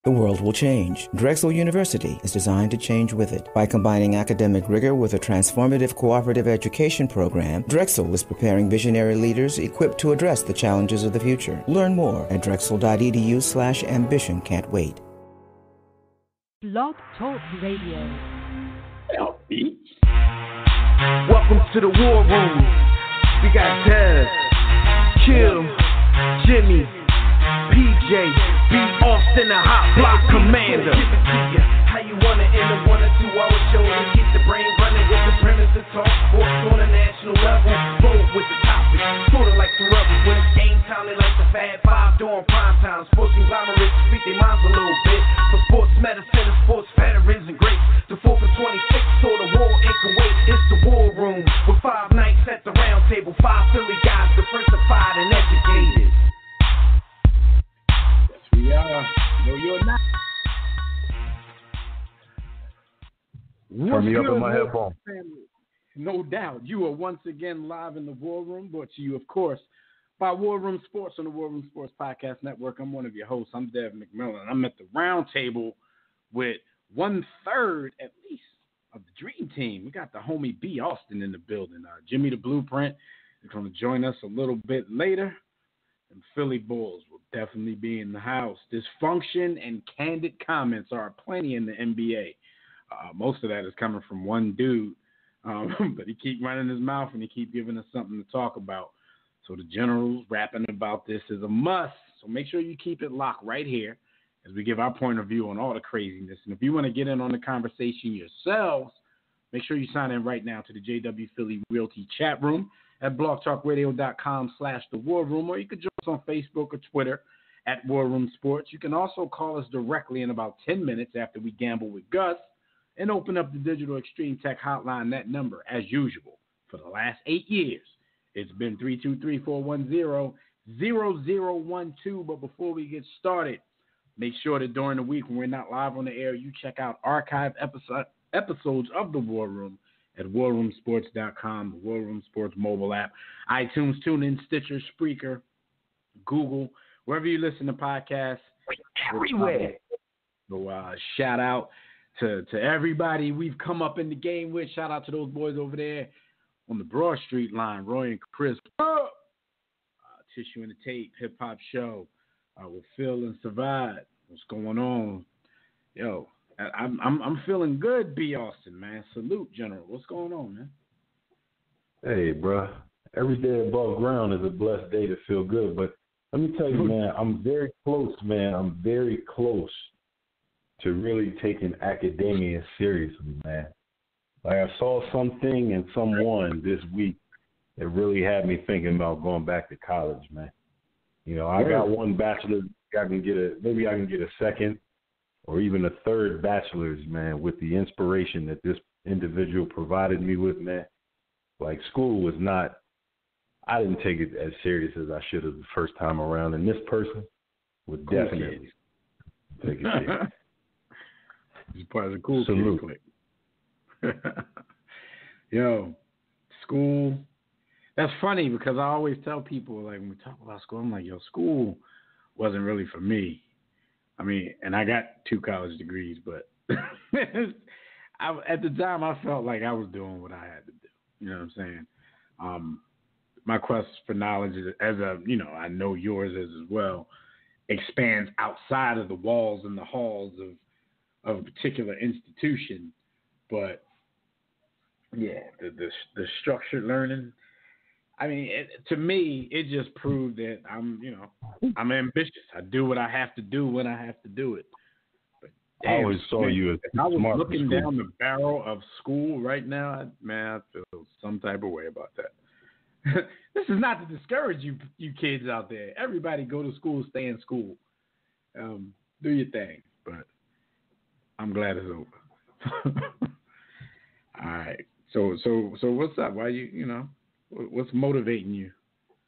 The world will change. Drexel University is designed to change with it. By combining academic rigor with a transformative cooperative education program, Drexel is preparing visionary leaders equipped to address the challenges of the future. Learn more at drexel.edu/ambition. Can't wait. Blog Talk Radio. Welcome to the War Room. We got Tez, Kill, Jimmy, PJ, B. Austin, the Hot Block Commander. How you want it in a 1 or 2 hour show to keep the brain running with the premise to talk sports on a national level. Bold with the topic, sort of like some rebels when it's game time. They like the Fab Five during prime time. Sports conglomerates speak their minds a little bit. For sports medicine and sports veterans and greats. The 4th and 26th saw the war in Kuwait. It's the War Room with 5 nights at the round table. 5 Philly guys diversified and educated. Yeah, no, you're not. Turn me up in my headphones. No doubt. You are once again live in the War Room, brought to you, of course, by War Room Sports on the War Room Sports Podcast Network. I'm one of your hosts. I'm Dev McMillan. I'm at the round table with 1/3, at least, of the Dream Team. We got the homie B. Austin in the building. Jimmy the Blueprint is going to join us a little bit later. And Philly Bulls will definitely be in the house. Dysfunction and candid comments are plenty in the NBA. Most of that is coming from one dude, but he keep running his mouth and he keep giving us something to talk about. So the generals rapping about this is a must. So make sure you keep it locked right here as we give our point of view on all the craziness. And if you want to get in on the conversation yourselves, make sure you sign in right now to the JW Philly Realty chat room at blogtalkradio.com/The War Room, or you could join us on Facebook or Twitter at War Room Sports. You can also call us directly in about 10 minutes after we gamble with Gus and open up the Digital Extreme Tech hotline. That number, as usual, for the last 8 years, it's been 323-410-0012. But before we get started, make sure that during the week when we're not live on the air, you check out archive episodes of The War Room at warroomsports.com, the War Room Sports mobile app, iTunes, TuneIn, Stitcher, Spreaker, Google, wherever you listen to podcasts. Everywhere. So shout out to everybody we've come up in the game with. Shout out to those boys over there on the Broad Street line, Roy and Chris. Tissue and the Tape, Hip Hop Show with Phil and Savad. What's going on? Yo, I'm feeling good, B. Austin, man. Salute, General. What's going on, man? Hey, bro. Every day above ground is a blessed day to feel good. But let me tell you, man, I'm very close, man. I'm very close to really taking academia seriously, man. Like I saw something and someone this week that really had me thinking about going back to college, man. You know, I got one bachelor's. Maybe I can get a second or even a third bachelor's, man, with the inspiration that this individual provided me with, man. Like, school was not, I didn't take it as serious as I should have the first time around, and this person would definitely take it serious. He's part of the cool Salute. Kid clique. Yo, school, that's funny because I always tell people, like, when we talk about school, I'm like, yo, school wasn't really for me. I mean, and I got 2 college degrees, but at the time I felt like I was doing what I had to do. You know what I'm saying? My quest for knowledge, I know yours is as well, expands outside of the walls and the halls of a particular institution. But yeah, the structured learning, I mean, to me, it just proved that I'm ambitious. I do what I have to do when I have to do it. But damn, I always saw you as I was smart looking for school. down the barrel of school right now, I feel some type of way about that. This is not to discourage you kids out there. Everybody go to school, stay in school. Do your thing. But I'm glad it's over. All right. So what's up? Why what's motivating you?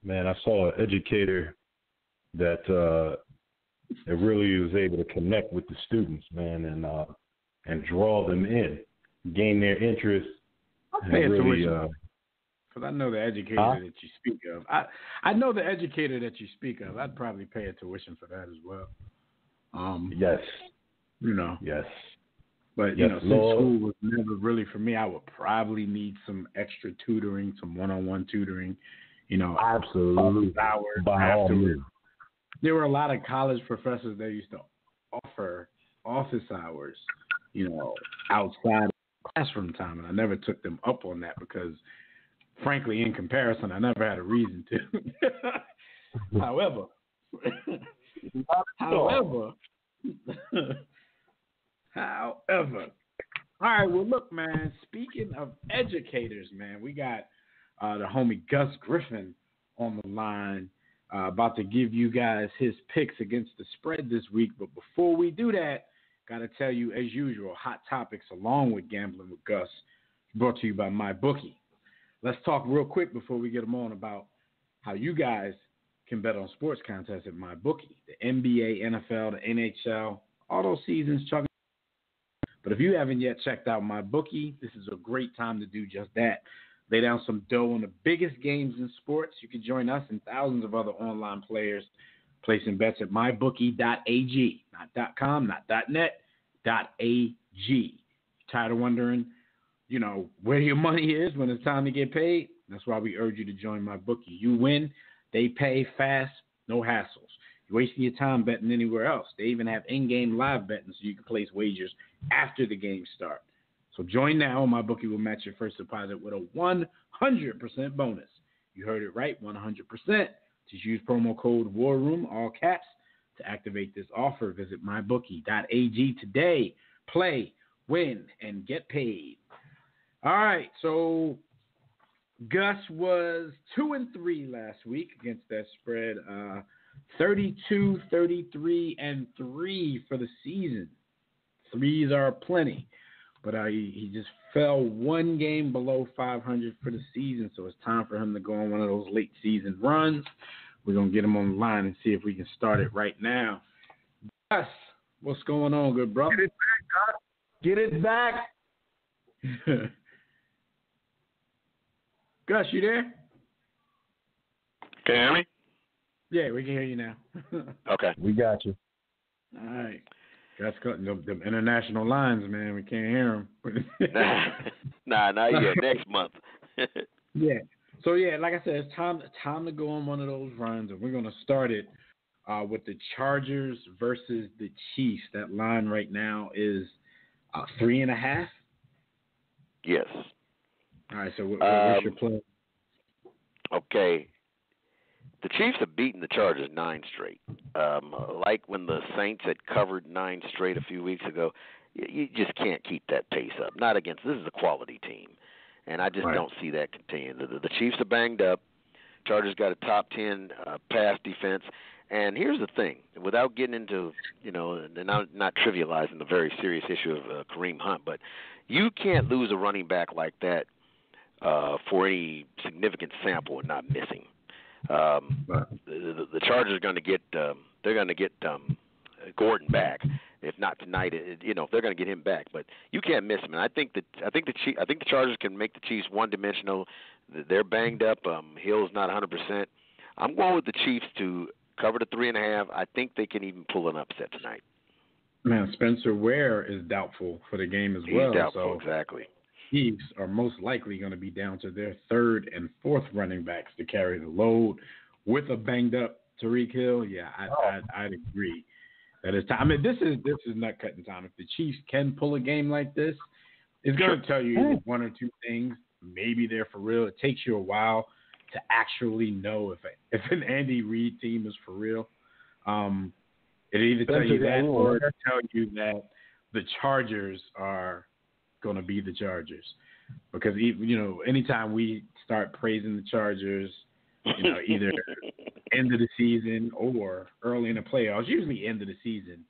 Man, I saw an educator that really was able to connect with the students, man, and draw them in, gain their interest. I'll pay tuition. Because I know the educator that you speak of. I know the educator that you speak of. I'd probably pay a tuition for that as well. Yes. Yes. But, yes, since Lord. school was never really for me, I would probably need some extra tutoring, some one-on-one tutoring, Absolutely. hours By all afterwards. means. There were a lot of college professors that used to offer office hours, outside of classroom time. And I never took them up on that because, frankly, in comparison, I never had a reason to. However, all right, well, look, man, speaking of educators, man, we got the homie Gus Griffin on the line about to give you guys his picks against the spread this week. But before we do that, got to tell you, as usual, hot topics along with Gambling with Gus, brought to you by MyBookie. Let's talk real quick before we get them on about how you guys can bet on sports contests at MyBookie. The NBA, NFL, the NHL, all those seasons chugging. But if you haven't yet checked out MyBookie, this is a great time to do just that. Lay down some dough on the biggest games in sports. You can join us and thousands of other online players placing bets at mybookie.ag, not .com, not .net, .ag. Tired of wondering, where your money is when it's time to get paid? That's why we urge you to join MyBookie. You win, they pay fast, no hassles. You're wasting your time betting anywhere else. They even have in-game live betting so you can place wagers after the game start. So join now. MyBookie will match your first deposit with a 100% bonus. You heard it right, 100%. Just use promo code WARROOM, all caps, to activate this offer. Visit mybookie.ag today. Play, win, and get paid. All right, so Gus was 2-3 last week against that spread. 32, 33, and 3 for the season. Threes are plenty. But he just fell one game below 500 for the season, so it's time for him to go on one of those late season runs. We're going to get him on the line and see if we can start it right now. Gus, what's going on, good brother? Get it back. Gus, you there? Can you hear me? Yeah, we can hear you now. Okay. We got you. All right. That's the international lines, man. We can't hear them. Nah, not yet. Next month. Yeah. So, like I said, it's time to go on one of those runs, and we're going to start it with the Chargers versus the Chiefs. That line right now is 3.5. Yes. All right, so what's your plan? Okay. The Chiefs have beaten the Chargers 9 straight. Like when the Saints had covered 9 straight a few weeks ago, you just can't keep that pace up. Not against – this is a quality team, and I just don't see that continuing. The Chiefs are banged up. Chargers got a top 10 pass defense. And here's the thing. Without getting into, and I'm not trivializing the very serious issue of Kareem Hunt, but you can't lose a running back like that for any significant sample and not missing. The Chargers are going to get they're going to get Gordon back. If not tonight, they're going to get him back. But you can't miss him. And I think the Chargers can make the Chiefs one-dimensional. They're banged up. Hill's not 100%. I'm going with the Chiefs to cover the 3.5. I think they can even pull an upset tonight. Man, Spencer Ware is doubtful for the game as well. He's doubtful, exactly. Chiefs are most likely going to be down to their 3rd and 4th running backs to carry the load with a banged up Tyreek Hill. Yeah, I'd agree. That is time. I mean, this is nut cutting time. If the Chiefs can pull a game like this, it's going to tell you one or two things. Maybe they're for real. It takes you a while to actually know if an Andy Reid team is for real. It either tell you that or tell you that the Chargers are going to be the Chargers. Because, anytime we start praising the Chargers, either end of the season or early in the playoffs, usually end of the season,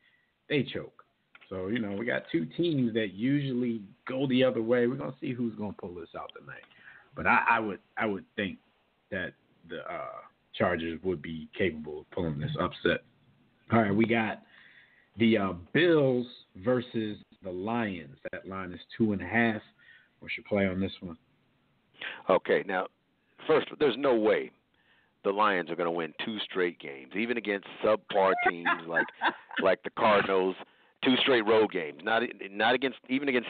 they choke. So, we got two teams that usually go the other way. We're going to see who's going to pull this out tonight. But I would think that the Chargers would be capable of pulling this upset. All right, we got the Bills versus the Lions. That line is 2.5. What's your play on this one? Okay, now, first, there's no way the Lions are going to win 2 straight games, even against subpar teams like the Cardinals. 2 straight road games, not against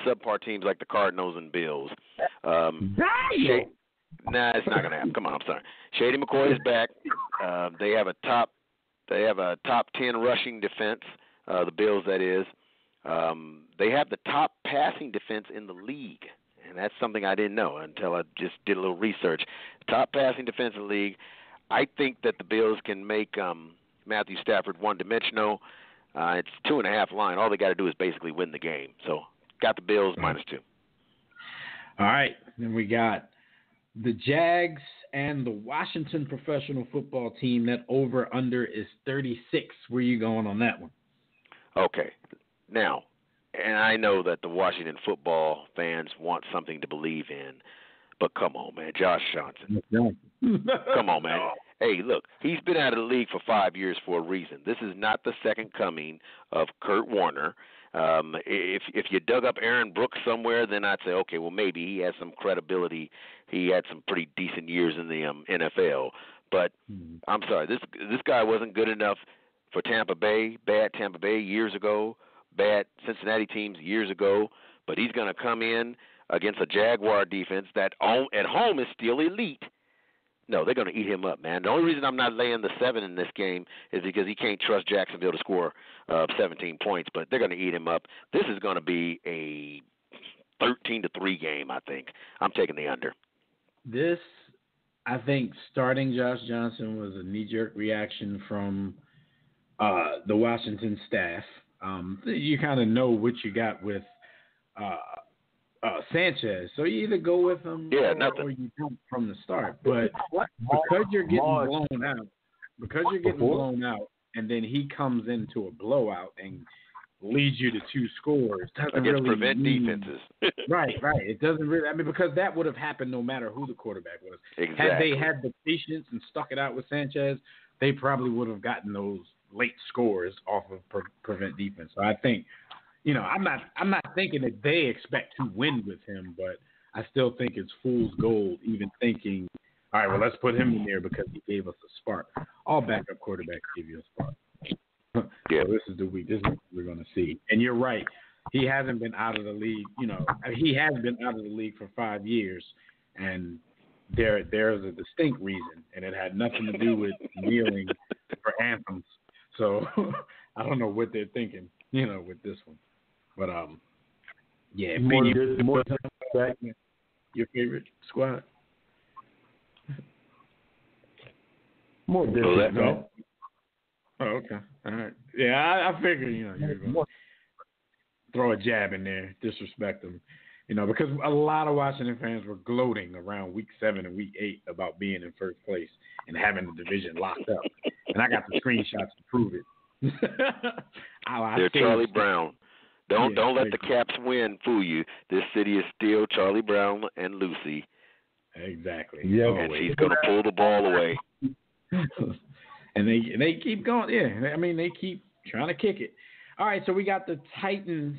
subpar teams like the Cardinals and Bills. Nah, it's not going to happen. Come on, I'm sorry. Shady McCoy is back. They have a top 10 rushing defense. The Bills, that is. They have the top passing defense in the league, and that's something I didn't know until I just did a little research. Top passing defense in the league. I think that the Bills can make Matthew Stafford one-dimensional. It's 2.5 line. All they got to do is basically win the game. So got the Bills -2. All right. Then we got the Jags and the Washington professional football team. That over-under is 36. Where are you going on that one? Okay. Now, and I know that the Washington football fans want something to believe in, but come on, man. Josh Johnson. Come on, man. Hey, look, he's been out of the league for 5 years for a reason. This is not the second coming of Kurt Warner. If you dug up Aaron Brooks somewhere, then I'd say, okay, well, maybe he has some credibility. He had some pretty decent years in the NFL. But I'm sorry, this guy wasn't good enough for Tampa Bay, bad Tampa Bay years ago, bad Cincinnati teams years ago. But he's going to come in against a Jaguar defense that at home is still elite. No, they're going to eat him up, man. The only reason I'm not laying the 7 in this game is because he can't trust Jacksonville to score 17 points, but they're going to eat him up. This is going to be a 13-3 game, I think. I'm taking the under. This, I think, starting Josh Johnson was a knee-jerk reaction from the Washington staff. You kind of know what you got with Sanchez, so you either go with him or you don't from the start. But because you're getting blown out, and then he comes into a blowout and leads you to 2 scores, doesn't really prevent defenses. right. It doesn't really. I mean, because that would have happened no matter who the quarterback was. Exactly. Had they had the patience and stuck it out with Sanchez, they probably would have gotten those late scores off of prevent defense. So I think. I'm not thinking that they expect to win with him, but I still think it's fool's gold even thinking, all right, well, let's put him in there because he gave us a spark. All backup quarterbacks give you a spark. Yeah. So this is what we're going to see. And you're right. He hasn't been out of the league. He has been out of the league for 5 years, and there's a distinct reason, and it had nothing to do with kneeling for anthems. So I don't know what they're thinking, with this one. But yeah, more your favorite squad. More disrespect. Oh, okay, all right. Yeah, I figured you're going to throw a jab in there, disrespect them, because a lot of Washington fans were gloating around week 7 and week 8 about being in first place and having the division locked up, and I got the screenshots to prove it. They're Charlie Brown. Don't let the Caps win fool you. This city is still Charlie Brown and Lucy. Exactly. Yeah, and she's going to pull the ball away. And they keep going. Yeah, I mean, they keep trying to kick it. All right, so we got the Titans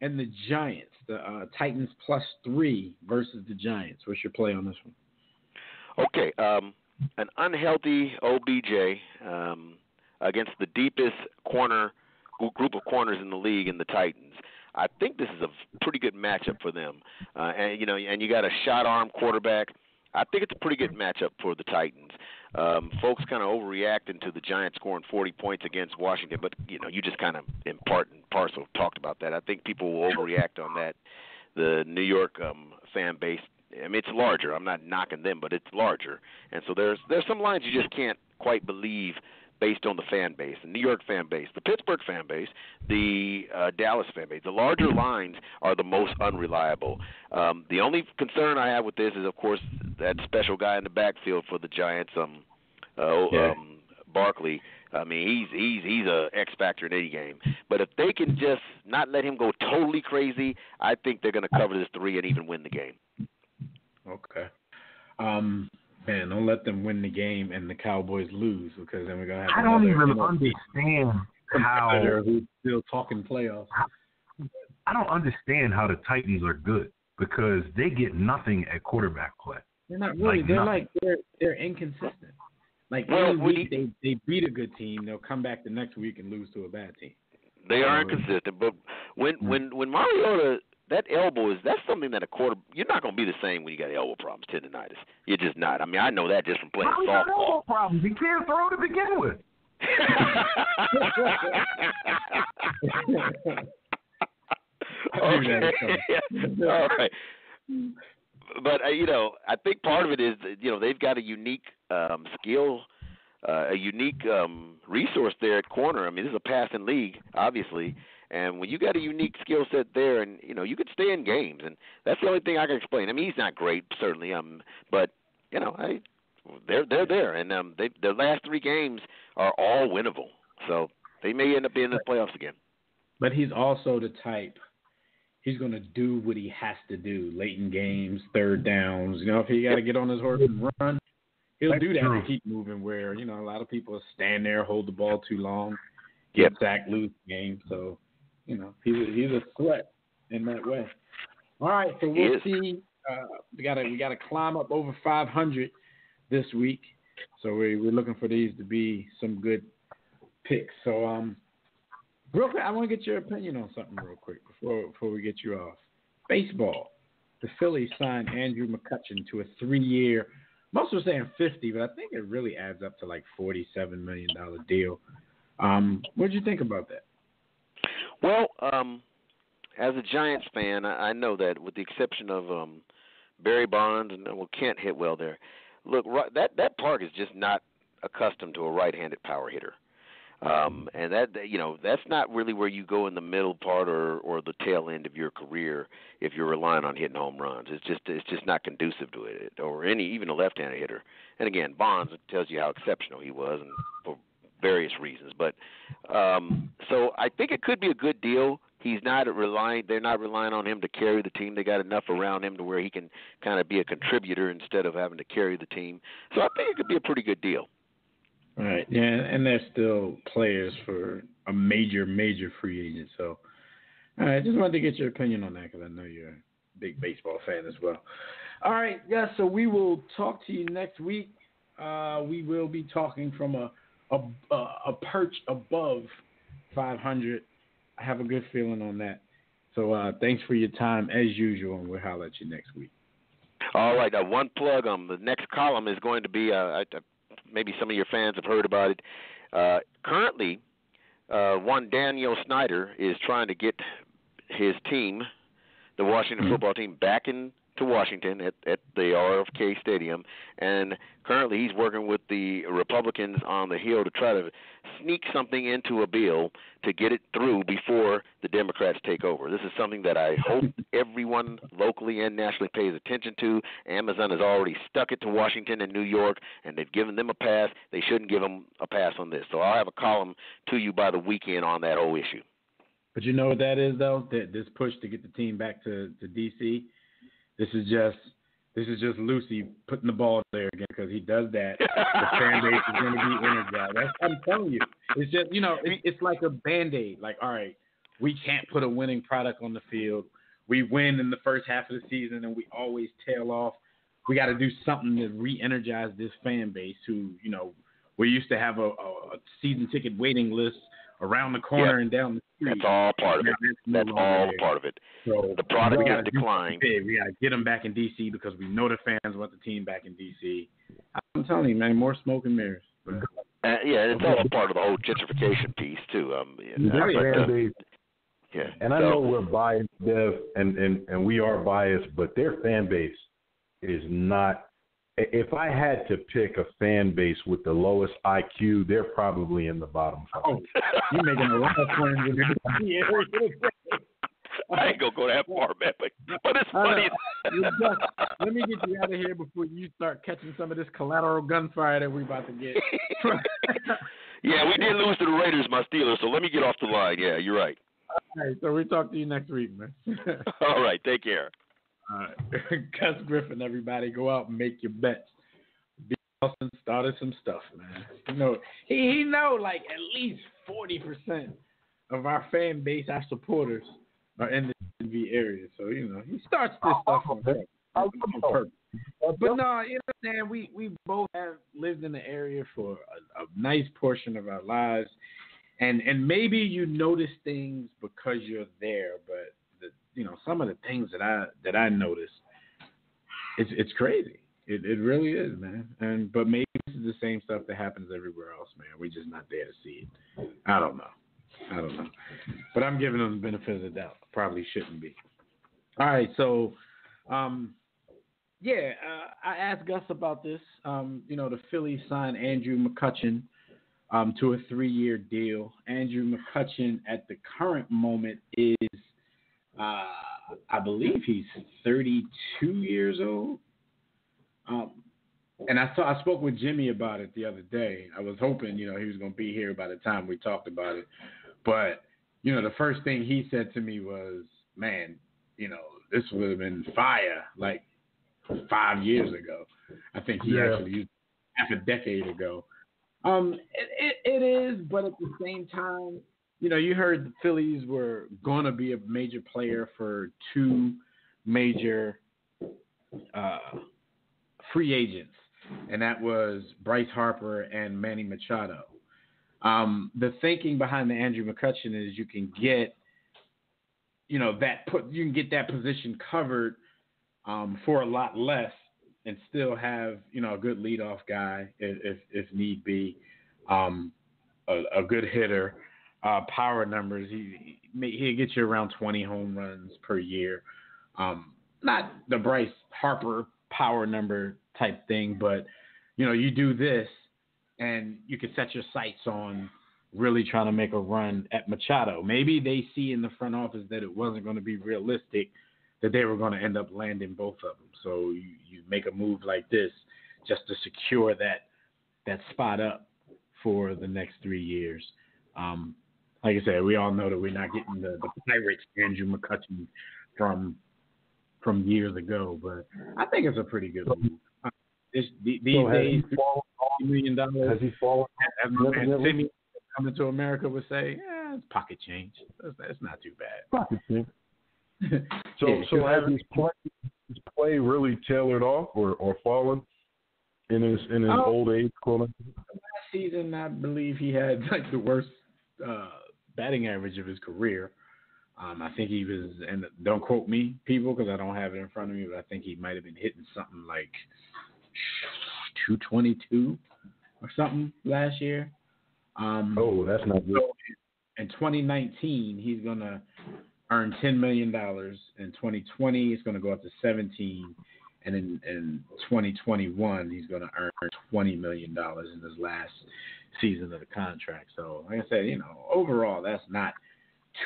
and the Giants. The Titans +3 versus the Giants. What's your play on this one? Okay, an unhealthy OBJ against the deepest group of corners in the league in the Titans. I think this is a pretty good matchup for them. And you got a shot arm quarterback. I think it's a pretty good matchup for the Titans. Folks kind of overreacting to the Giants scoring 40 points against Washington, but you just kind of in part and parcel talked about that. I think people will overreact on that. The New York fan base, I mean, it's larger. I'm not knocking them, but it's larger. And so there's some lines you just can't quite believe based on the fan base, the New York fan base, the Pittsburgh fan base, the Dallas fan base. The larger lines are the most unreliable. The only concern I have with this is, of course, that special guy in the backfield for the Giants, Barkley. I mean, he's a X factor in any game. But if they can just not let him go totally crazy, I think they're going to cover this 3 and even win the game. Okay. Man, don't let them win the game and the Cowboys lose, because then we're gonna have. I don't even understand how who's still talking playoffs. I don't understand how the Titans are good, because they get nothing at quarterback play. They're not really. They're inconsistent. Like Well, any week they beat a good team, they'll come back the next week and lose to a bad team. They are inconsistent, but when Mariota, that elbow that's something that you're not going to be the same when you got elbow problems, tendonitis. You're just not. I mean, I know that just from playing softball. Got elbow problems. He can't throw to begin with. Okay. All right. But I think part of it is they've got a unique skill, a unique resource there at corner. I mean, this is a passing league, obviously, and when you got a unique skill set there, and you could stay in games, and that's the only thing I can explain. I mean, he's not great, certainly, but they're there, and their last 3 games are all winnable, so they may end up being in the playoffs again. But he's also the type. He's going to do what he has to do late in games, third downs. If he got to get on his horse and run, he'll do that and keep moving where, a lot of people stand there, hold the ball too long, get sacked, lose the game. So, he's a threat in that way. All right, so we'll see. We got to climb up over 500 this week. So we're looking for these to be some good picks. So, real quick, I want to get your opinion on something real quick before we get you off. Baseball. The Phillies signed Andrew McCutchen to a 3-year, most are saying 50, but I think it really adds up to like $47 million deal. What did you think about that? Well, as a Giants fan, I know that with the exception of Barry Bonds and Kent hit well there. Look, that park is just not accustomed to a right-handed power hitter. And that's not really where you go in the middle part or the tail end of your career if you're relying on hitting home runs. It's just not conducive to it, or even a left-handed hitter. And again, Bonds tells you how exceptional he was, and for various reasons. But so I think it could be a good deal. They're not relying on him to carry the team. They got enough around him to where he can kind of be a contributor instead of having to carry the team. So I think it could be a pretty good deal. All right, yeah, and they're still players for a major free agent. So, all right, just wanted to get your opinion on that because I know you're a big baseball fan as well. All right, guys, so we will talk to you next week. We will be talking from a perch above 500. I have a good feeling on that. So thanks for your time as usual, and we'll holler at you next week. All right, one plug on the next column is going to be maybe some of your fans have heard about it. Currently, one Daniel Snyder is trying to get his team, the Washington football team, back into Washington at the RFK Stadium. And currently he's working with the Republicans on the Hill to try to sneak something into a bill to get it through before the Democrats take over. This is something that I hope everyone locally and nationally pays attention to. Amazon has already stuck it to Washington and New York, and they've given them a pass. They shouldn't give them a pass on this. So I'll have a column to you by the weekend on that whole issue. But you know what that is, though? This push to get the team back to D.C., This is just Lucy putting the ball there again because he does that. The fan base is going to be energized. That's what I'm telling you. It's just, it's like a Band-Aid. Like, all right, we can't put a winning product on the field. We win in the first half of the season and we always tail off. We got to do something to re-energize this fan base who, we used to have a season ticket waiting list around the corner and down the street. That's all part of it. That's all part of it. So the product has declined. We got to get them back in D.C. because we know the fans want the team back in D.C. I'm telling you, man, more smoke and mirrors. It's all part of the whole gentrification piece, too. And I know we're biased, Dev, and we are biased, but their fan base is not. If I had to pick a fan base with the lowest IQ, they're probably in the bottom 5. Oh, you're making a lot of friends in the area. I ain't going to go that far, man, but it's funny. Let me get you out of here before you start catching some of this collateral gunfire that we're about to get. Yeah, we did lose to the Raiders, my Steelers, so let me get off the line. Yeah, you're right. All right, so we'll talk to you next week, man. All right, take care. All right. Gus Griffin, everybody, go out and make your bets. B. Austin started some stuff, man. He know like at least 40% of our fan base, our supporters, are in the DMV area. So, he starts this stuff on purpose. But no, you know what I'm saying? We both have lived in the area for a nice portion of our lives. And maybe you notice things because you're there, but some of the things that I noticed, it's crazy. It really is, man. But maybe this is the same stuff that happens everywhere else, man. We're just not there to see it. I don't know. But I'm giving them the benefit of the doubt. Probably shouldn't be. All right, so I asked Gus about this. The Phillies signed Andrew McCutchen to a 3-year deal. Andrew McCutchen at the current moment is, I believe he's 32 years old. And I spoke with Jimmy about it the other day. I was hoping, he was going to be here by the time we talked about it. But, the first thing he said to me was, man, this would have been fire like 5 years ago. I think he actually used half a decade ago. It is, but at the same time, you heard the Phillies were going to be a major player for 2 major free agents, and that was Bryce Harper and Manny Machado. The thinking behind the Andrew McCutchen is you can get, you can get that position covered for a lot less and still have, a good leadoff guy if need be, a good hitter, power numbers. He'll get you around 20 home runs per year. Not the Bryce Harper power number type thing, but, you do this and you can set your sights on really trying to make a run at Machado. Maybe they see in the front office that it wasn't going to be realistic, that they were going to end up landing both of them. So you make a move like this just to secure that spot up for the next 3 years. Like I said, we all know that we're not getting the Pirates Andrew McCutchen from years ago, but I think it's a pretty good move. These days, $50 million. Has he fallen? As my man Timmy coming to America would say, it's pocket change. That's not too bad. Pocket change. So has his play really tailored off or fallen in his old age? Last season, I believe he had like the worst batting average of his career. I think he was, and don't quote me, people, because I don't have it in front of me, but I think he might have been hitting something like 222 or something last year. That's not good. So in 2019, he's going to earn $10 million. In 2020, it's going to go up to 17. And in 2021, he's going to earn $20 million in his last season of the contract. So, like I said, overall, that's not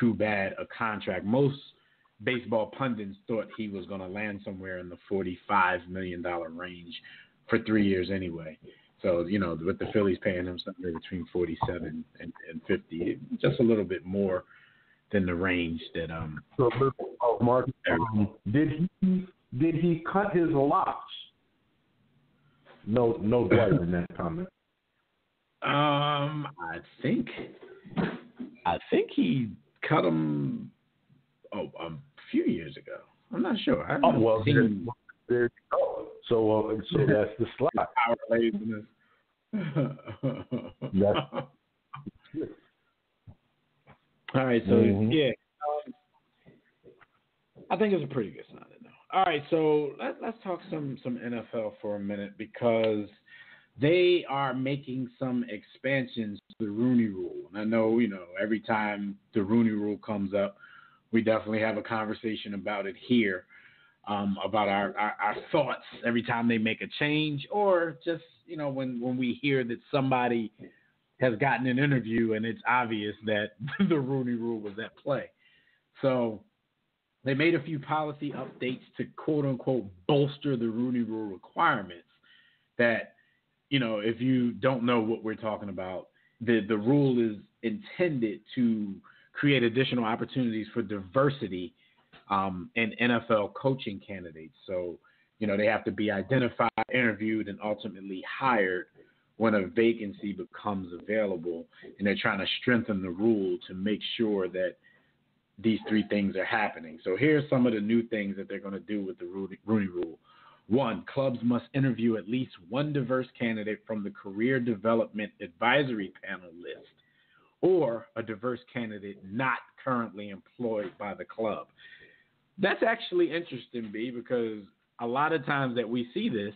too bad a contract. Most baseball pundits thought he was going to land somewhere in the $45 million range for 3 years anyway. So, with the Phillies paying him somewhere between 47 and 50, just a little bit more than the range that So, Mark, did he cut his locks? No doubt in that comment. I think he cut them a few years ago. I'm not sure. I haven't seen. There you go. So that's the slot. Power laziness. All right. So I think it's a pretty good sign though. All right. So let's talk some NFL for a minute, because they are making some expansions to the Rooney Rule. And I know, every time the Rooney Rule comes up, we definitely have a conversation about it here, about our thoughts every time they make a change, or just, when we hear that somebody has gotten an interview and it's obvious that the Rooney Rule was at play. So they made a few policy updates to quote unquote bolster the Rooney Rule requirements that, if you don't know what we're talking about, the rule is intended to create additional opportunities for diversity in NFL coaching candidates. So, they have to be identified, interviewed, and ultimately hired when a vacancy becomes available. And they're trying to strengthen the rule to make sure that these 3 things are happening. So here's some of the new things that they're going to do with the Rooney Rule. 1, clubs must interview at least one diverse candidate from the Career Development Advisory Panel list or a diverse candidate not currently employed by the club. That's actually interesting, B, because a lot of times that we see this,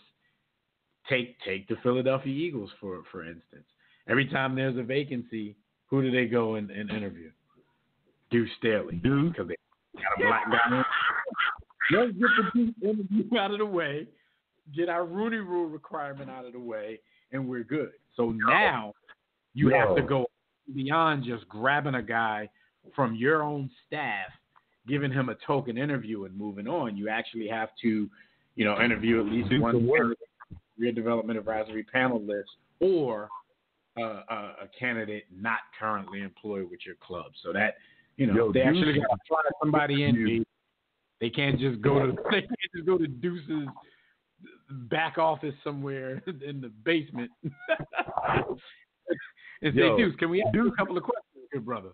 take the Philadelphia Eagles, for instance. Every time there's a vacancy, who do they go and interview? Deuce Staley. Because they got a black guy in. Let's get the Deuce interview out of the way, get our Rooney Rule requirement out of the way, and we're good. So now you have to go beyond just grabbing a guy from your own staff, giving him a token interview and moving on. You actually have to, interview at least one Career Development Advisory Panel list or a candidate not currently employed with your club. So that, they actually got to fly somebody in. They can't just go to Deuce's back office somewhere in the basement and say, Deuce, can we ask you a couple of questions, good brother?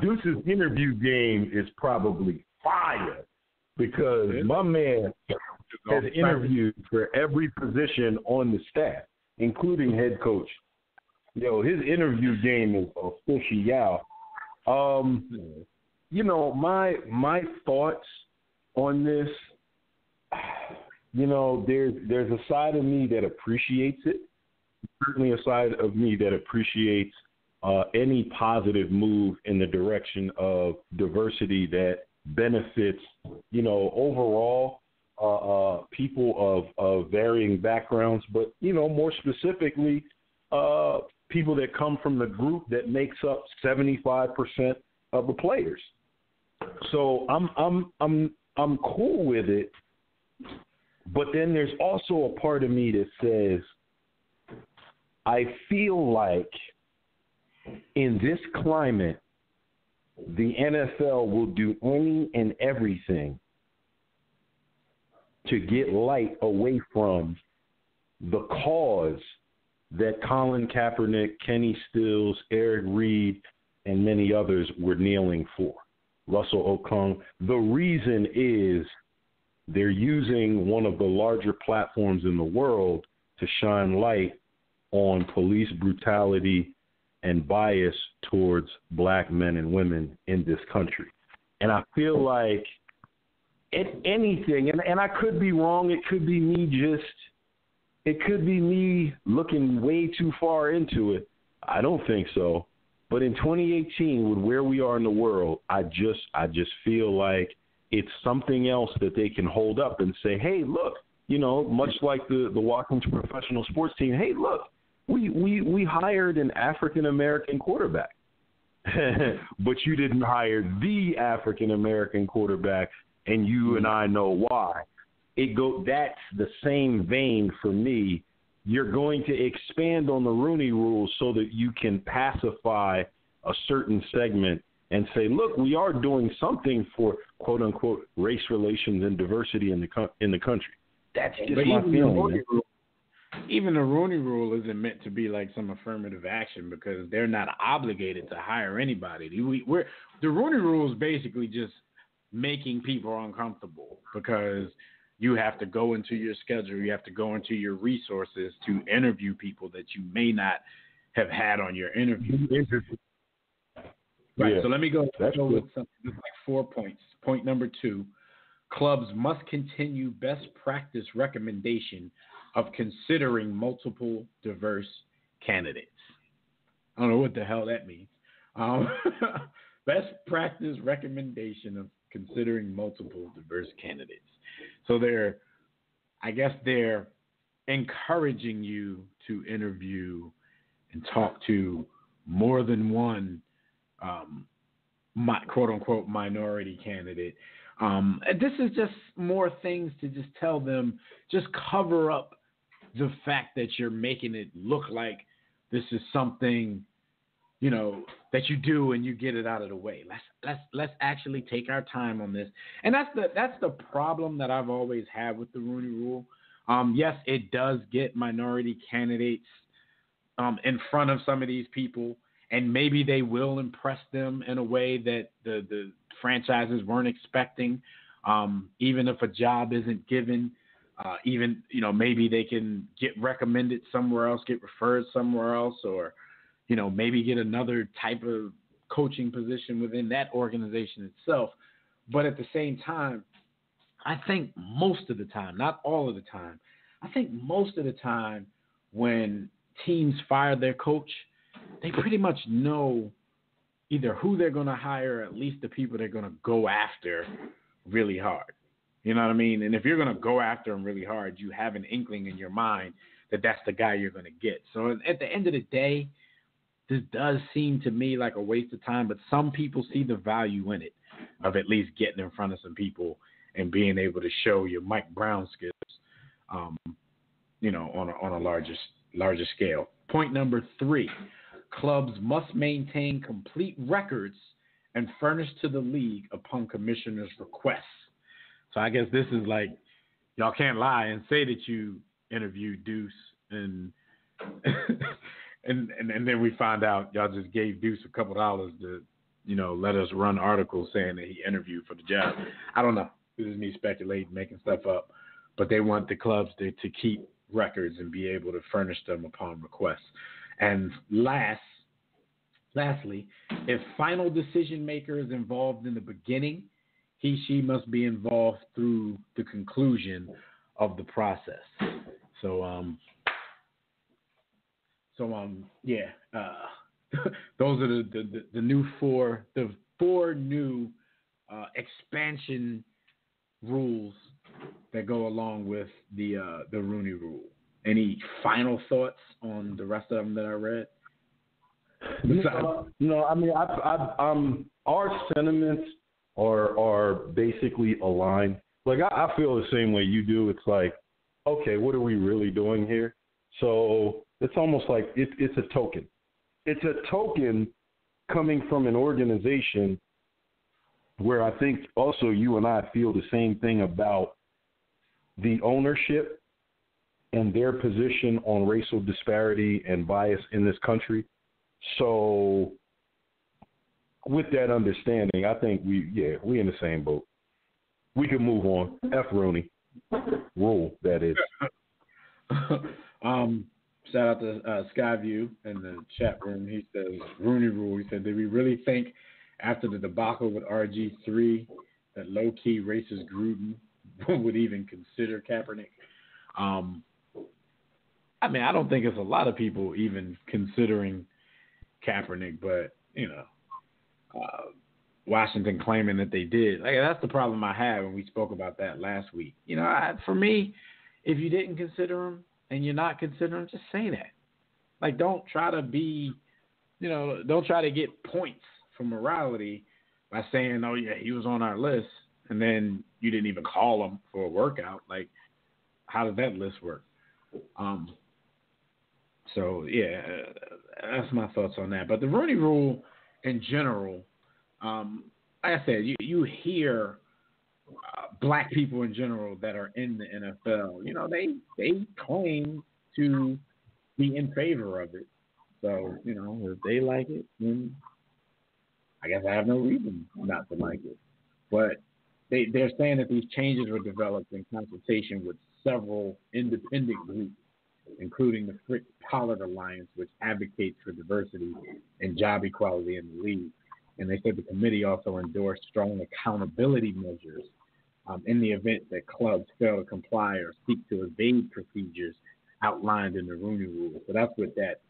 Deuce's interview game is probably fire because my man has interviewed for every position on the staff, including head coach. His interview game is official. My thoughts on this, there's a side of me that appreciates it. Certainly a side of me that appreciates any positive move in the direction of diversity that benefits, overall people of varying backgrounds, but, more specifically, people that come from the group that makes up 75% of the players. So I'm cool with it, but then there's also a part of me that says I feel like in this climate, the NFL will do any and everything to get light away from the cause that Colin Kaepernick, Kenny Stills, Eric Reed, and many others were kneeling for. Russell Okung. The reason is they're using one of the larger platforms in the world to shine light on police brutality and bias towards black men and women in this country. And I feel like anything, and I could be wrong, it could be me looking way too far into it. I don't think so. But in 2018, with where we are in the world, I just feel like it's something else that they can hold up and say, hey, look, much like the Washington professional sports team, hey, look, we hired an African-American quarterback. But you didn't hire the African-American quarterback, and you and I know why. That's the same vein for me. You're going to expand on the Rooney Rule so that you can pacify a certain segment and say, look, we are doing something for, quote unquote, race relations and diversity in the country. That's just my feeling. Even the Rooney Rule isn't meant to be like some affirmative action because they're not obligated to hire anybody. The Rooney Rule is basically just making people uncomfortable because you have to go into your schedule, you have to go into your resources to interview people that you may not have had on your interview. Right, so let me go with something like 4 points. Point number 2, clubs must continue best practice recommendation of considering multiple diverse candidates. I don't know what the hell that means. Best practice recommendation of considering multiple diverse candidates. So they're encouraging you to interview and talk to more than one quote unquote minority candidate. This is just more things to just tell them, just cover up the fact that you're making it look like this is something, that you do and you get it out of the way. Let's actually take our time on this. And that's the problem that I've always had with the Rooney Rule. Yes, it does get minority candidates in front of some of these people, and maybe they will impress them in a way that the franchises weren't expecting, even if a job isn't given. Even, maybe they can get recommended somewhere else, get referred somewhere else, or, maybe get another type of coaching position within that organization itself. But at the same time, I think most of the time, not all of the time, I think most of the time when teams fire their coach, they pretty much know either who they're going to hire, or at least the people they're going to go after really hard. You know what I mean? And if you're going to go after them really hard, you have an inkling in your mind that that's the guy you're going to get. So at the end of the day, this does seem to me like a waste of time, but some people see the value in it of at least getting in front of some people and being able to show your Mike Brown skills, on a larger scale. Point number 3, clubs must maintain complete records and furnish to the league upon commissioner's request. So I guess this is like, y'all can't lie and say that you interviewed Deuce and and then we find out y'all just gave Deuce a couple dollars to, let us run articles saying that he interviewed for the job. I don't know. This is me speculating, making stuff up. But they want the clubs to keep records and be able to furnish them upon request. And lastly, if final decision maker is involved in the beginning, she must be involved through the conclusion of the process. Those are the new four new expansion rules that go along with the Rooney Rule. Any final thoughts on the rest of them that I read? No. I mean, our sentiments are basically aligned. Like I feel the same way you do. It's like, okay, what are we really doing here? So it's almost like it's a token. It's a token coming from an organization where I think also you and I feel the same thing about the ownership and their position on racial disparity and bias in this country. So with that understanding, I think we in the same boat. We can move on. F Rooney Rule, that is. Shout out to Skyview in the chat room. He says, Rooney Rule. He said, did we really think after the debacle with RG3 that low-key racist Gruden would even consider Kaepernick? I mean, I don't think it's a lot of people even considering Kaepernick, but, Washington claiming that they did. Like, that's the problem I had when we spoke about that last week. For me, if you didn't consider him and you're not considering him, just say that. Like, don't try to don't try to get points for morality by saying, oh, yeah, he was on our list, and then you didn't even call him for a workout. Like, how does that list work? So, yeah, that's my thoughts on that. But the Rooney Rule in general, like I said, you hear black people in general that are in the NFL, they claim to be in favor of it. So, if they like it, then I guess I have no reason not to like it. But they're saying that these changes were developed in consultation with several independent groups, including the Fritz Pollard Alliance, which advocates for diversity and job equality in the league. And they said the committee also endorsed strong accountability measures in the event that clubs fail to comply or seek to evade procedures outlined in the Rooney Rule. So that's what that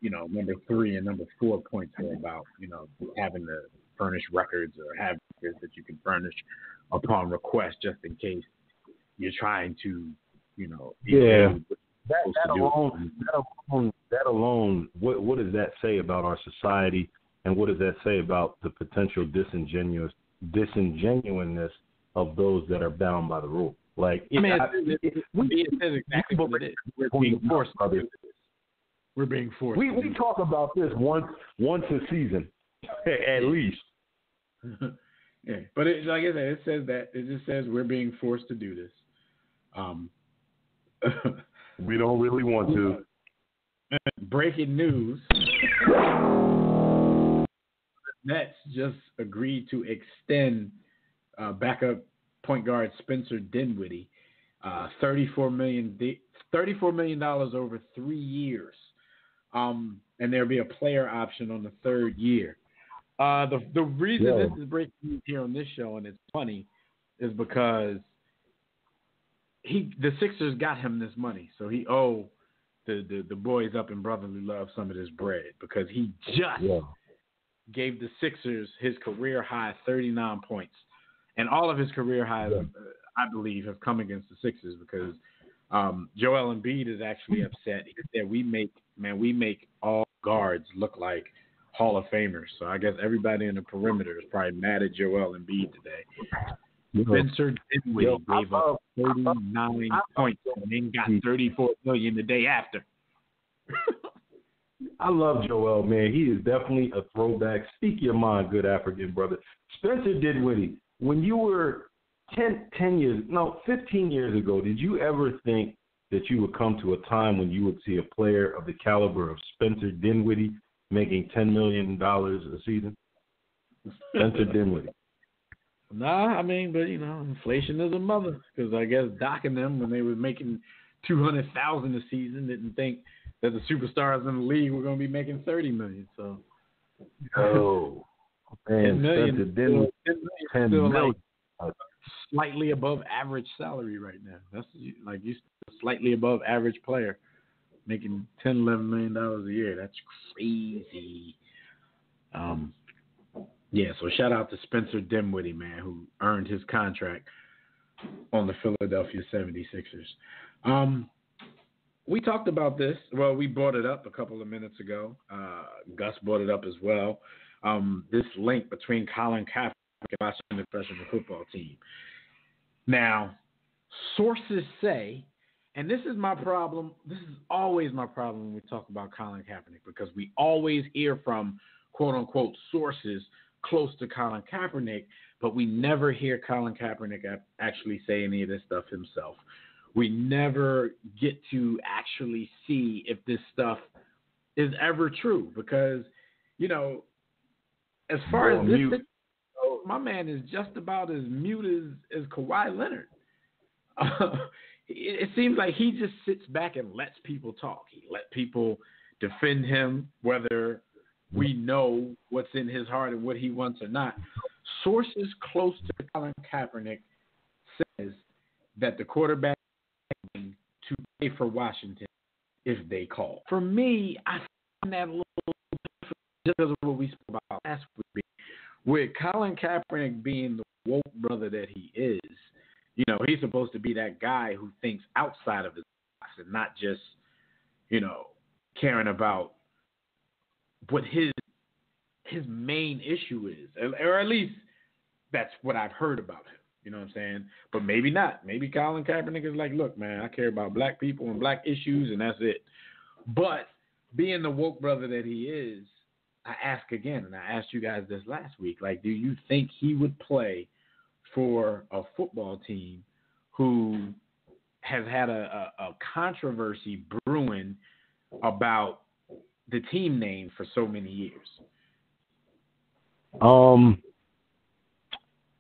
number 3 and number 4 points are about, having to furnish records or have records that you can furnish upon request just in case you're trying to, That alone, what does that say about our society, and what does that say about the potential disingenuousness of those that are bound by the rule? Like, it says exactly what it is. We're being forced to do this. We're being forced. We talk about this once a season, at least. Yeah, but like I said, it says that. It just says we're being forced to do this. We don't really want to. Breaking news. Nets just agreed to extend backup point guard Spencer Dinwiddie $34 million over 3 years, and there'll be a player option on the third year. The reason this is breaking news here on this show, and it's funny, is because the Sixers got him this money, so he owe the boys up in brotherly love some of this bread, because he just gave the Sixers his career high 39 points, and all of his career highs, I believe, have come against the Sixers, because Joel Embiid is actually upset. He said we make all guards look like Hall of Famers. So I guess everybody in the perimeter is probably mad at Joel Embiid today. Spencer Dinwiddie gave up 39 points and then got $34 million the day after. I love Joel, man. He is definitely a throwback. Speak your mind, good African brother. Spencer Dinwiddie, when you were 15 years ago, did you ever think that you would come to a time when you would see a player of the caliber of Spencer Dinwiddie making $10 million a season? Spencer Dinwiddie. Nah, I mean, but, inflation is a mother, because I guess Doc and them, when they were making $200,000 a season, didn't think that the superstars in the league were going to be making $30 million. So, man, Spencer Dinwiddie, $10 million. Like slightly above average salary right now. That's like you slightly above average player making $10-11 million a year. That's crazy. So shout out to Spencer Dinwiddie, man, who earned his contract on the Philadelphia 76ers. We talked about this. Well, we brought it up a couple of minutes ago. Gus brought it up as well. This link between Colin Kaepernick and Washington professional football team. Now, sources say, and this is my problem, this is always my problem when we talk about Colin Kaepernick, because we always hear from quote-unquote sources close to Colin Kaepernick, but we never hear Colin Kaepernick actually say any of this stuff himself. We never get to actually see if this stuff is ever true, because, as far as this goes, my man is just about as mute as Kawhi Leonard. It seems like he just sits back and lets people talk. He let people defend him, whether we know what's in his heart and what he wants or not. Sources close to Colin Kaepernick says that the quarterback is going to play for Washington if they call. For me, I find that a little different just because of what we spoke about last week. With Colin Kaepernick being the woke brother that he is, he's supposed to be that guy who thinks outside of his box and not just, caring about what his main issue is, or at least that's what I've heard about him. You know what I'm saying? But maybe not. Maybe Colin Kaepernick is like, look, man, I care about black people and black issues, and that's it. But being the woke brother that he is, I ask again, and I asked you guys this last week, like, do you think he would play for a football team who has had a controversy brewing about the team name for so many years?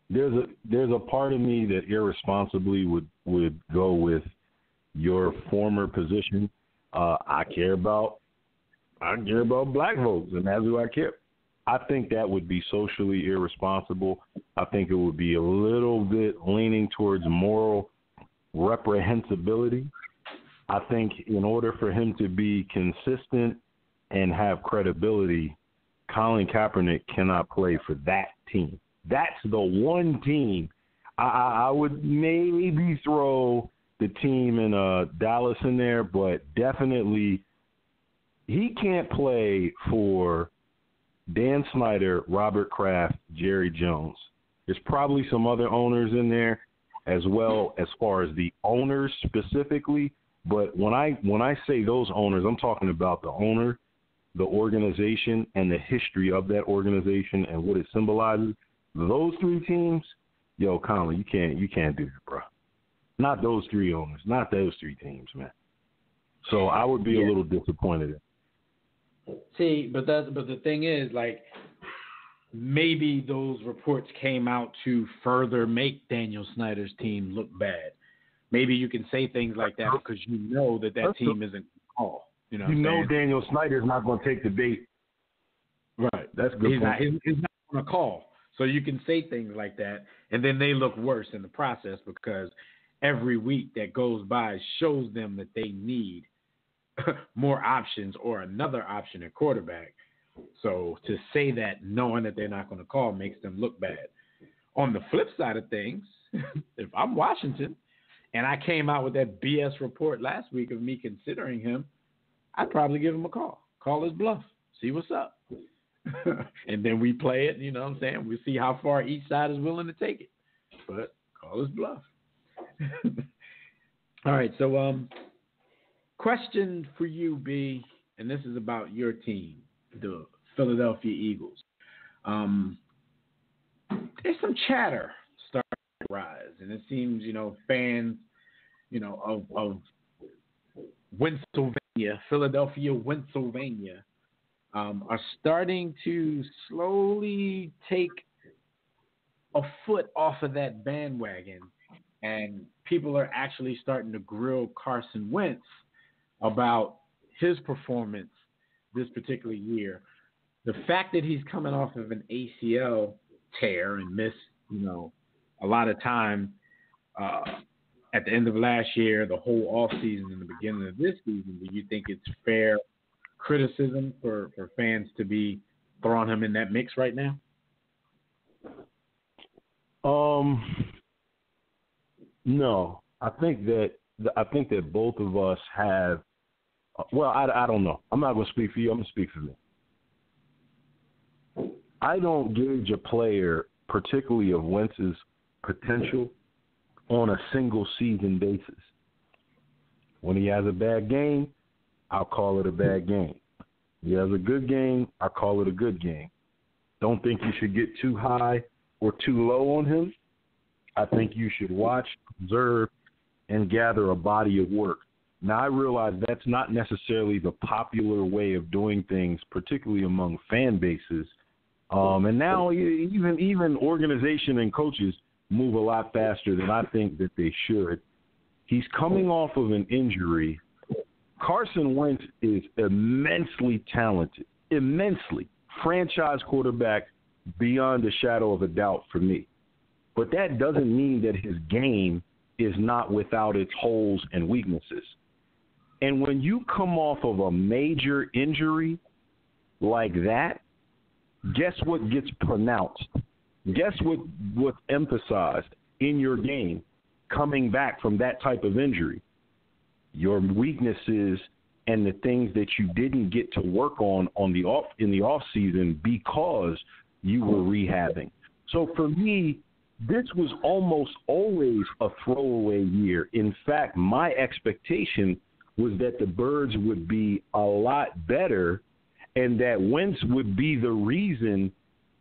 There's a part of me that irresponsibly would go with your former position. I care about black folks, and that's who I care. I think that would be socially irresponsible. I think it would be a little bit leaning towards moral reprehensibility. I think in order for him to be consistent and have credibility, Colin Kaepernick cannot play for that team. That's the one team. I would maybe throw the team in Dallas in there, but definitely he can't play for Dan Snyder, Robert Kraft, Jerry Jones. There's probably some other owners in there as well as far as the owners specifically. But when I say those owners, I'm talking about the owner, the organization, and the history of that organization and what it symbolizes. Those three teams, Colin, you can't do that, bro. Not those three owners, not those three teams, man. So I would be a little disappointed. See, but the thing is, like, maybe those reports came out to further make Daniel Snyder's team look bad. maybe you can say things like that because you know that team isn't called. You know Daniel Snyder's not going to take the bait. Right. That's a good point. He's not going to call. So you can say things like that, and then they look worse in the process because every week that goes by shows them that they need more options or another option at quarterback. So to say that knowing that they're not going to call makes them look bad. On the flip side of things, if I'm Washington and I came out with that BS report last week of me considering him, I'd probably give him a call. Call his bluff. See what's up. And then we play it, you know what I'm saying? We'll see how far each side is willing to take it. But call his bluff. All right, so question for you, B, and this is about your team, the Philadelphia Eagles. There's some chatter starting to rise, and it seems, fans, of Philadelphia, Pennsylvania, are starting to slowly take a foot off of that bandwagon, and people are actually starting to grill Carson Wentz about his performance this particular year. The fact that he's coming off of an ACL tear and missed, a lot of time at the end of last year, the whole offseason and the beginning of this season, do you think it's fair criticism for fans to be throwing him in that mix right now? No. I think that both of us have. Well, I don't know. I'm not going to speak for you. I'm going to speak for me. I don't gauge a player, particularly of Wentz's potential, on a single season basis. When he has a bad game, I'll call it a bad game. He has a good game, I call it a good game. Don't think you should get too high or too low on him. I think you should watch, observe, and gather a body of work. Now, I realize that's not necessarily the popular way of doing things, particularly among fan bases. And now even organization and coaches move a lot faster than I think that they should. He's coming off of an injury. Carson Wentz is immensely talented, immensely. Franchise quarterback beyond a shadow of a doubt for me. But that doesn't mean that his game is not without its holes and weaknesses. And when you come off of a major injury like that, guess what gets pronounced? Guess what's emphasized in your game coming back from that type of injury? Your weaknesses and the things that you didn't get to work on in the off season because you were rehabbing. So for me, this was almost always a throwaway year. In fact, my expectation was that the Birds would be a lot better and that Wentz would be the reason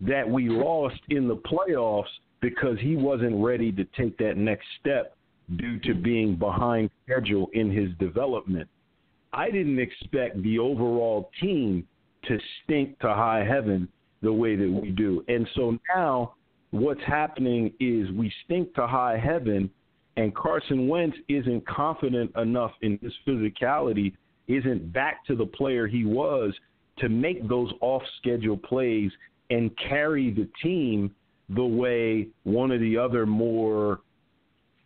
that we lost in the playoffs because he wasn't ready to take that next step due to being behind schedule in his development. I didn't expect the overall team to stink to high heaven the way that we do. And so now what's happening is we stink to high heaven, and Carson Wentz isn't confident enough in his physicality, isn't back to the player he was to make those off-schedule plays and carry the team the way one of the other more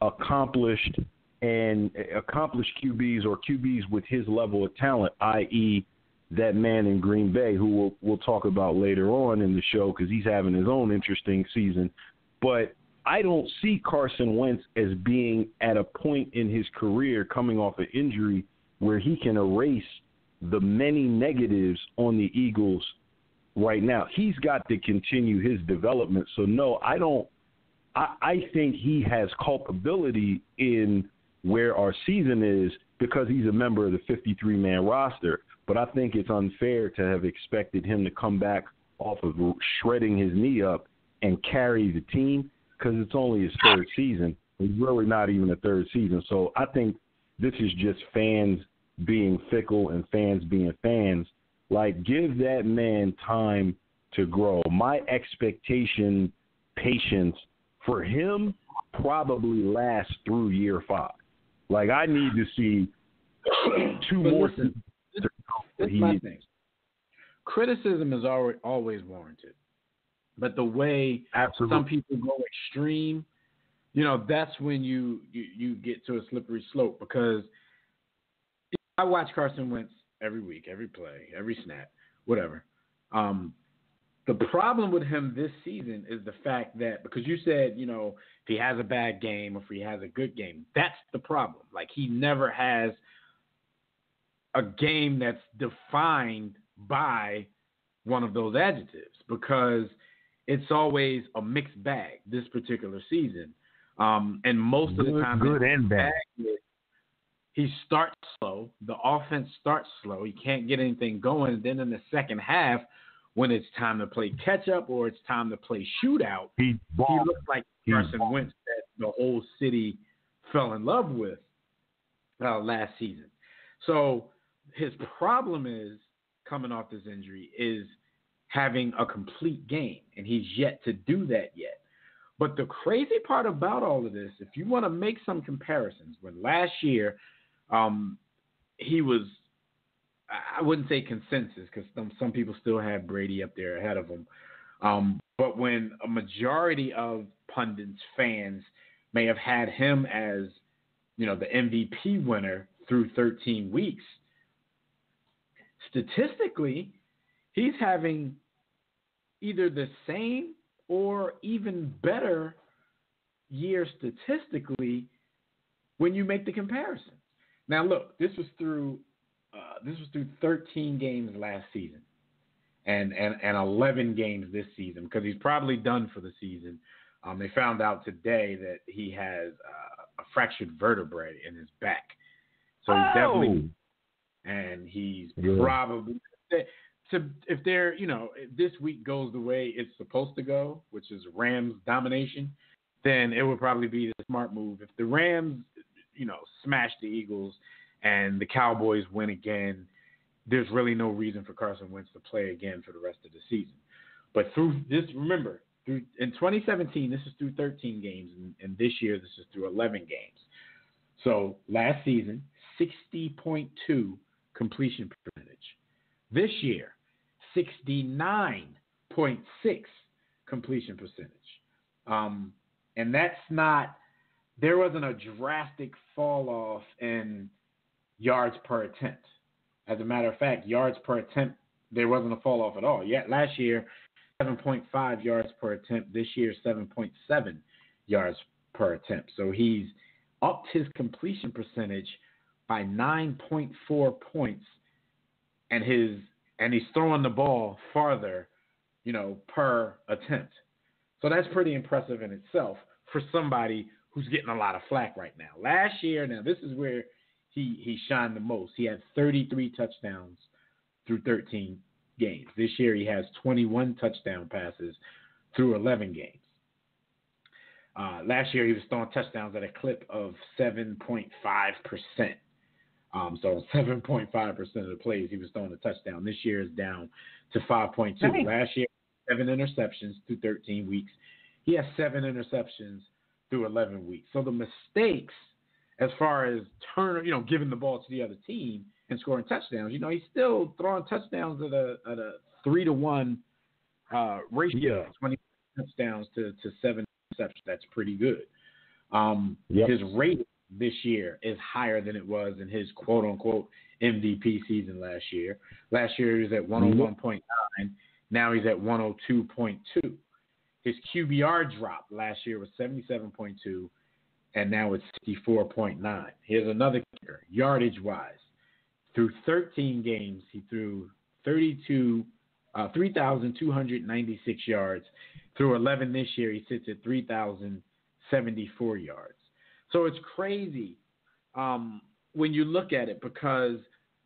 accomplished QBs or QBs with his level of talent, i.e. that man in Green Bay who we'll talk about later on in the show because he's having his own interesting season. But I don't see Carson Wentz as being at a point in his career coming off an injury where he can erase the many negatives on the Eagles right now. He's got to continue his development. So, no, I think he has culpability in where our season is because he's a member of the 53-man roster. But I think it's unfair to have expected him to come back off of shredding his knee up and carry the team because it's only his third season. It's really not even a third season. So I think this is just fans being fickle and fans being fans. Like, give that man time to grow. My expectation, patience for him probably lasts through year 5. Like, I need to see two more. Listen, this is my thing. Criticism is always warranted. But the way some people go extreme, that's when you get to a slippery slope. Because I watch Carson Wentz every week, every play, every snap, whatever. The problem with him this season is the fact that, because you said, if he has a bad game or if he has a good game, that's the problem. Like, he never has a game that's defined by one of those adjectives, because it's always a mixed bag this particular season. And most of the time, good and bad. He starts slow. The offense starts slow. He can't get anything going. And then in the second half, when it's time to play catch-up or it's time to play shootout, he looks like Carson Wentz that the whole city fell in love with last season. So his problem is, coming off this injury, is having a complete game, and he's yet to do that yet. But the crazy part about all of this, if you want to make some comparisons, when last year he was, I wouldn't say consensus, because some people still have Brady up there ahead of him. But when a majority of pundits, fans, may have had him as, the MVP winner through 13 weeks, statistically, he's having either the same or even better year statistically when you make the comparison. Now, look, this was through 13 games last season, and 11 games this season, because he's probably done for the season. They found out today that he has a fractured vertebrae in his back, so he's definitely, and he's probably if they're if this week goes the way it's supposed to go, which is Rams domination, then it would probably be the smart move. If the Rams smash the Eagles and the Cowboys win again, there's really no reason for Carson Wentz to play again for the rest of the season. But through this, remember, in 2017, this is through 13 games, and this year this is through 11 games. So last season, 60.2 completion percentage. This year, 69.6 completion percentage. And that's not, there wasn't a drastic fall off in yards per attempt. As a matter of fact, yards per attempt, there wasn't a fall off at all. Yet last year, 7.5 yards per attempt. This year, 7.7 yards per attempt. So he's upped his completion percentage by 9.4 points, and he's throwing the ball farther, per attempt. So that's pretty impressive in itself for somebody who's getting a lot of flack right now. Last year, now this is where he shined the most. He had 33 touchdowns through 13 games. This year he has 21 touchdown passes through 11 games. Last year he was throwing touchdowns at a clip of 7.5%. So 7.5% of the plays he was throwing a touchdown. This year is down to 5.2. Last year, 7 interceptions through 13 weeks. He has 7 interceptions through 11 weeks. So the mistakes, as far as giving the ball to the other team and scoring touchdowns, he's still throwing touchdowns at a 3-to-1 ratio. 20 touchdowns to 7 interceptions. That's pretty good. His rate this year is higher than it was in his quote-unquote MVP season last year. Last year he was at 101.9. Now he's at 102.2. His QBR drop last year was 77.2, and now it's 64.9. Here's another kicker, yardage-wise. Through 13 games, he threw 3,296 yards. Through 11 this year, he sits at 3,074 yards. So it's crazy when you look at it, because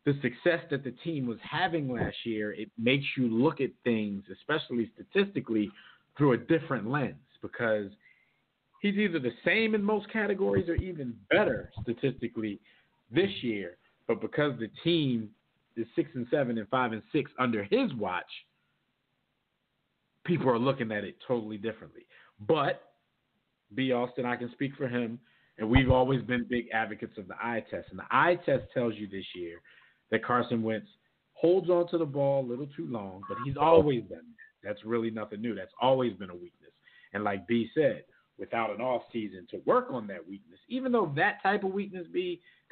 the success that the team was having last year, it makes you look at things, especially statistically, through a different lens, because he's either the same in most categories or even better statistically this year. But because the team is 6-7 and 5-6 under his watch, people are looking at it totally differently. But B. Austin, I can speak for him. And we've always been big advocates of the eye test. And the eye test tells you this year that Carson Wentz holds on to the ball a little too long, but he's always done that. That's really nothing new. That's always been a weakness. And like B said, without an off season to work on that weakness, even though that type of weakness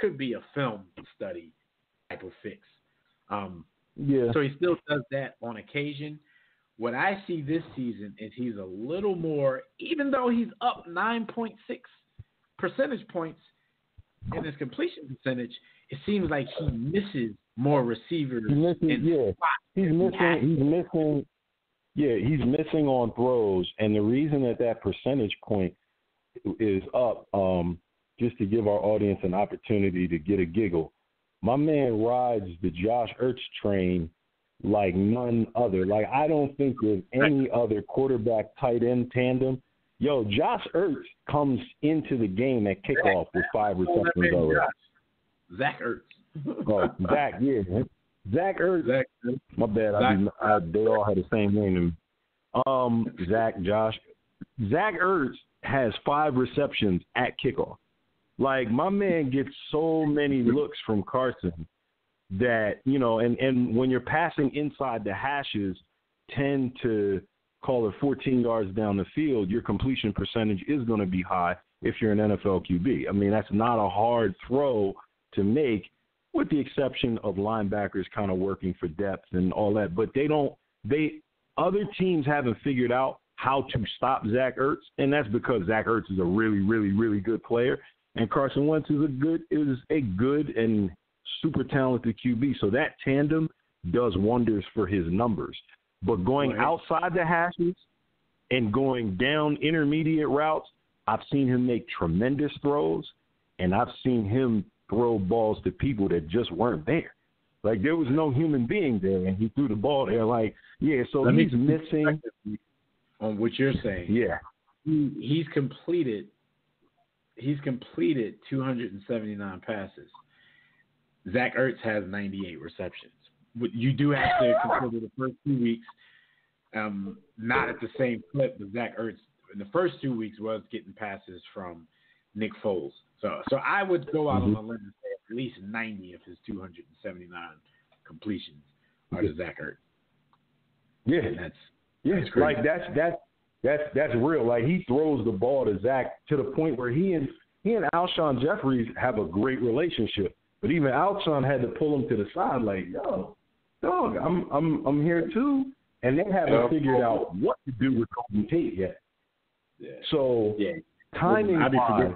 could be a film study type of fix. So he still does that on occasion. What I see this season is he's a little more, even though he's up 9.6 percentage points in his completion percentage, it seems like he misses more receivers. He's missing on throws, and the reason that percentage point is up, just to give our audience an opportunity to get a giggle, my man rides the Josh Ertz train like none other. Like, I don't think there's any other quarterback tight end tandem. Yo, Josh Ertz comes into the game at kickoff with 5 receptions already. Zach Ertz. Zach, yeah. Zach Ertz. My bad. They all had the same name. Josh. Zach Ertz has 5 receptions at kickoff. Like, my man gets so many looks from Carson that, and when you're passing inside the hashes 10 to call it 14 yards down the field, your completion percentage is going to be high if you're an NFL QB. I mean, that's not a hard throw to make, with the exception of linebackers kind of working for depth and all that. But other teams haven't figured out how to stop Zach Ertz, and that's because Zach Ertz is a really, really, really good player, and Carson Wentz is a good and super talented QB. So that tandem does wonders for his numbers. But going outside the hashes and going down intermediate routes, I've seen him make tremendous throws, and I've seen him throw balls to people that just weren't there. Like, there was no human being there, and he threw the ball there. Like, so he's missing. On what you're saying. Yeah. He's completed 279 passes. Zach Ertz has 98 receptions. But you do have to consider the first 2 weeks, not at the same clip, but Zach Ertz in the first 2 weeks was getting passes from Nick Foles. So I would go out on a limb and say at least 90 of his 279 completions are to Zach Ertz. Yeah, that's crazy. Like that's real. Like, he throws the ball to Zach to the point where he and Alshon Jeffries have a great relationship. But even Alshon had to pull him to the side, like, yo, dog, I'm here too. And they haven't figured out what to do with Golden Tate yet. Yeah. So timing-wise,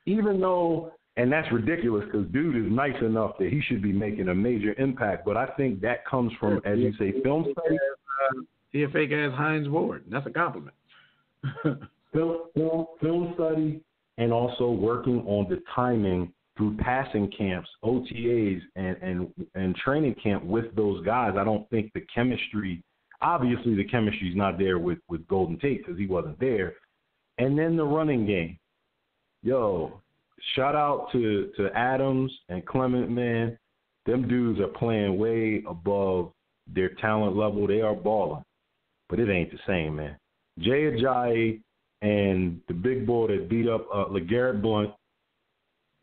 even though, and that's ridiculous because dude is nice enough that he should be making a major impact, but I think that comes from, as you say, film study. He a fake-ass Hines Ward. That's a compliment. film study, and also working on the timing through passing camps, OTAs, and training camp with those guys. I don't think the chemistry – obviously the chemistry's not there with Golden Tate because he wasn't there. And then the running game. Yo, shout out to Adams and Clement, man. Them dudes are playing way above their talent level. They are balling. But it ain't the same, man. Jay Ajayi and the big boy that beat up LeGarrette Blount,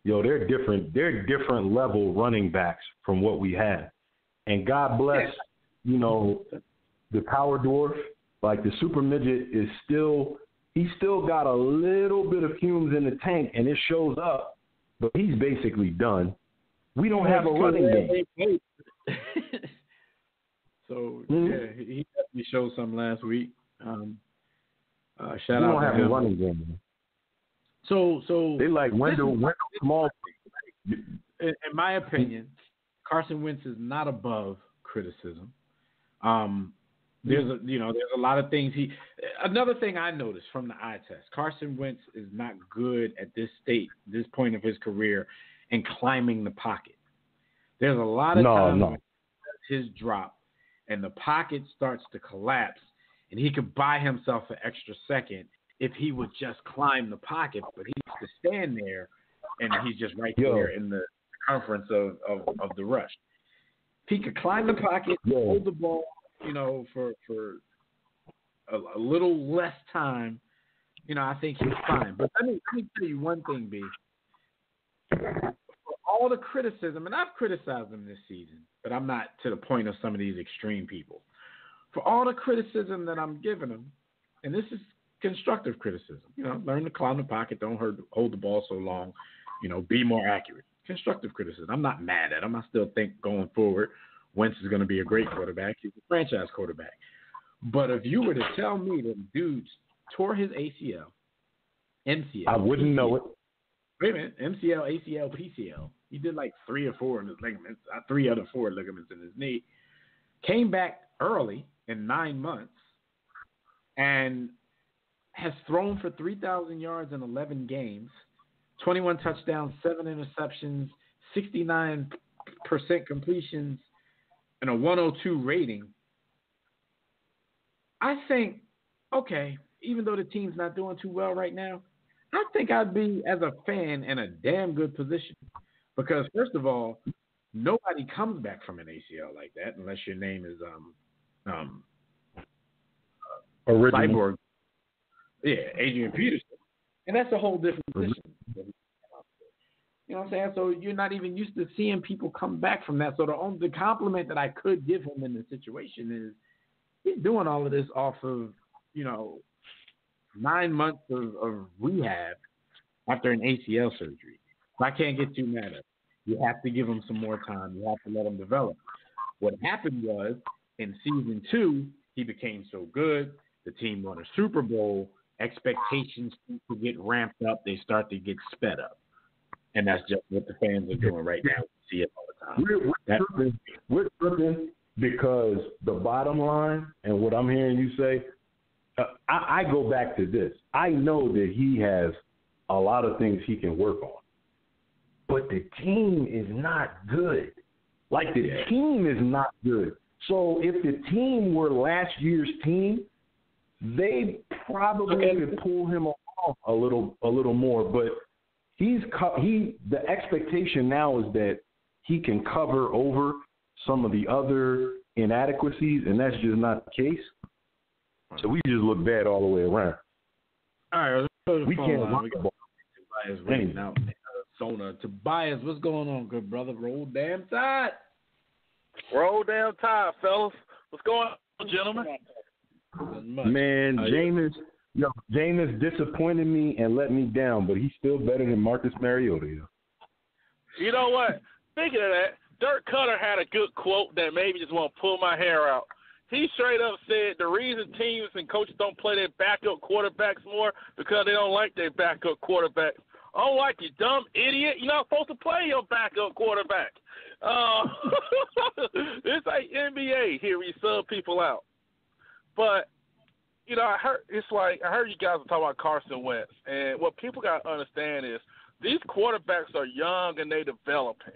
yo, they're different level running backs from what we had. And God bless, the power dwarf. Like, the super midget is he's still got a little bit of fumes in the tank, and it shows up, but he's basically done. We don't have a running game. So, he definitely showed some last week. Shout out to him. We don't have a running game. So they like Wendell Small. In my opinion, Carson Wentz is not above criticism. There's a lot of things another thing I noticed from the eye test, Carson Wentz is not good at this point of his career in climbing the pocket. There's a lot of times his drop and the pocket starts to collapse, and he could buy himself an extra second if he would just climb the pocket, but he has to stand there, and he's just right there in the circumference of the rush. If he could climb the pocket, hold the ball, for a little less time, I think he's fine. But let me tell you one thing, B. For all the criticism, and I've criticized him this season, but I'm not to the point of some of these extreme people. For all the criticism that I'm giving him, and this is constructive criticism, learn to climb the pocket, don't hold the ball so long, be more accurate. Constructive criticism. I'm not mad at him. I still think going forward, Wentz is going to be a great quarterback. He's a franchise quarterback. But if you were to tell me that dude tore his ACL, MCL, I wouldn't know it. Wait a minute, MCL, ACL, PCL. He did like 3 or 4 in his ligaments, 3 out of 4 ligaments in his knee. Came back early in 9 months and has thrown for 3,000 yards in 11 games, 21 touchdowns, 7 interceptions, 69% completions, and a 102 rating. I think, okay, even though the team's not doing too well right now, I think I'd be, as a fan, in a damn good position. Because, first of all, nobody comes back from an ACL like that unless your name is Cyborg. Yeah, Adrian Peterson. And that's a whole different position. You know what I'm saying? So you're not even used to seeing people come back from that. So the compliment that I could give him in the situation is he's doing all of this off of, 9 months of rehab after an ACL surgery. I can't get too mad at it. You have to give him some more time. You have to let him develop. What happened was, in season 2, he became so good. The team won a Super Bowl. Expectations to get ramped up. They start to get sped up. And that's just what the fans are doing right now. We see it all the time. We're tripping because the bottom line, and what I'm hearing you say, I go back to this. I know that he has a lot of things he can work on. But the team is not good. The team is not good. So if the team were last year's team, they probably could pull him off a little more. But the expectation now is that he can cover over some of the other inadequacies, and that's just not the case. So we just look bad all the way around. All right, let's go to the we phone can't line. rock We the got ball. Tobias waiting out in Arizona. Tobias, what's going on, good brother? Roll damn tide. Roll damn tide, fellas. What's going on, gentlemen? Man, Jameis disappointed me and let me down, but he's still better than Marcus Mariota. You know what? Speaking of that, Dirk Cutter had a good quote that made me just want to pull my hair out. He straight up said the reason teams and coaches don't play their backup quarterbacks more because they don't like their backup quarterbacks. I don't like you, dumb idiot. You're not supposed to play your backup quarterback. It's like NBA here where you sub people out. But, I heard you guys were talking about Carson Wentz. And what people got to understand is these quarterbacks are young and they're developing.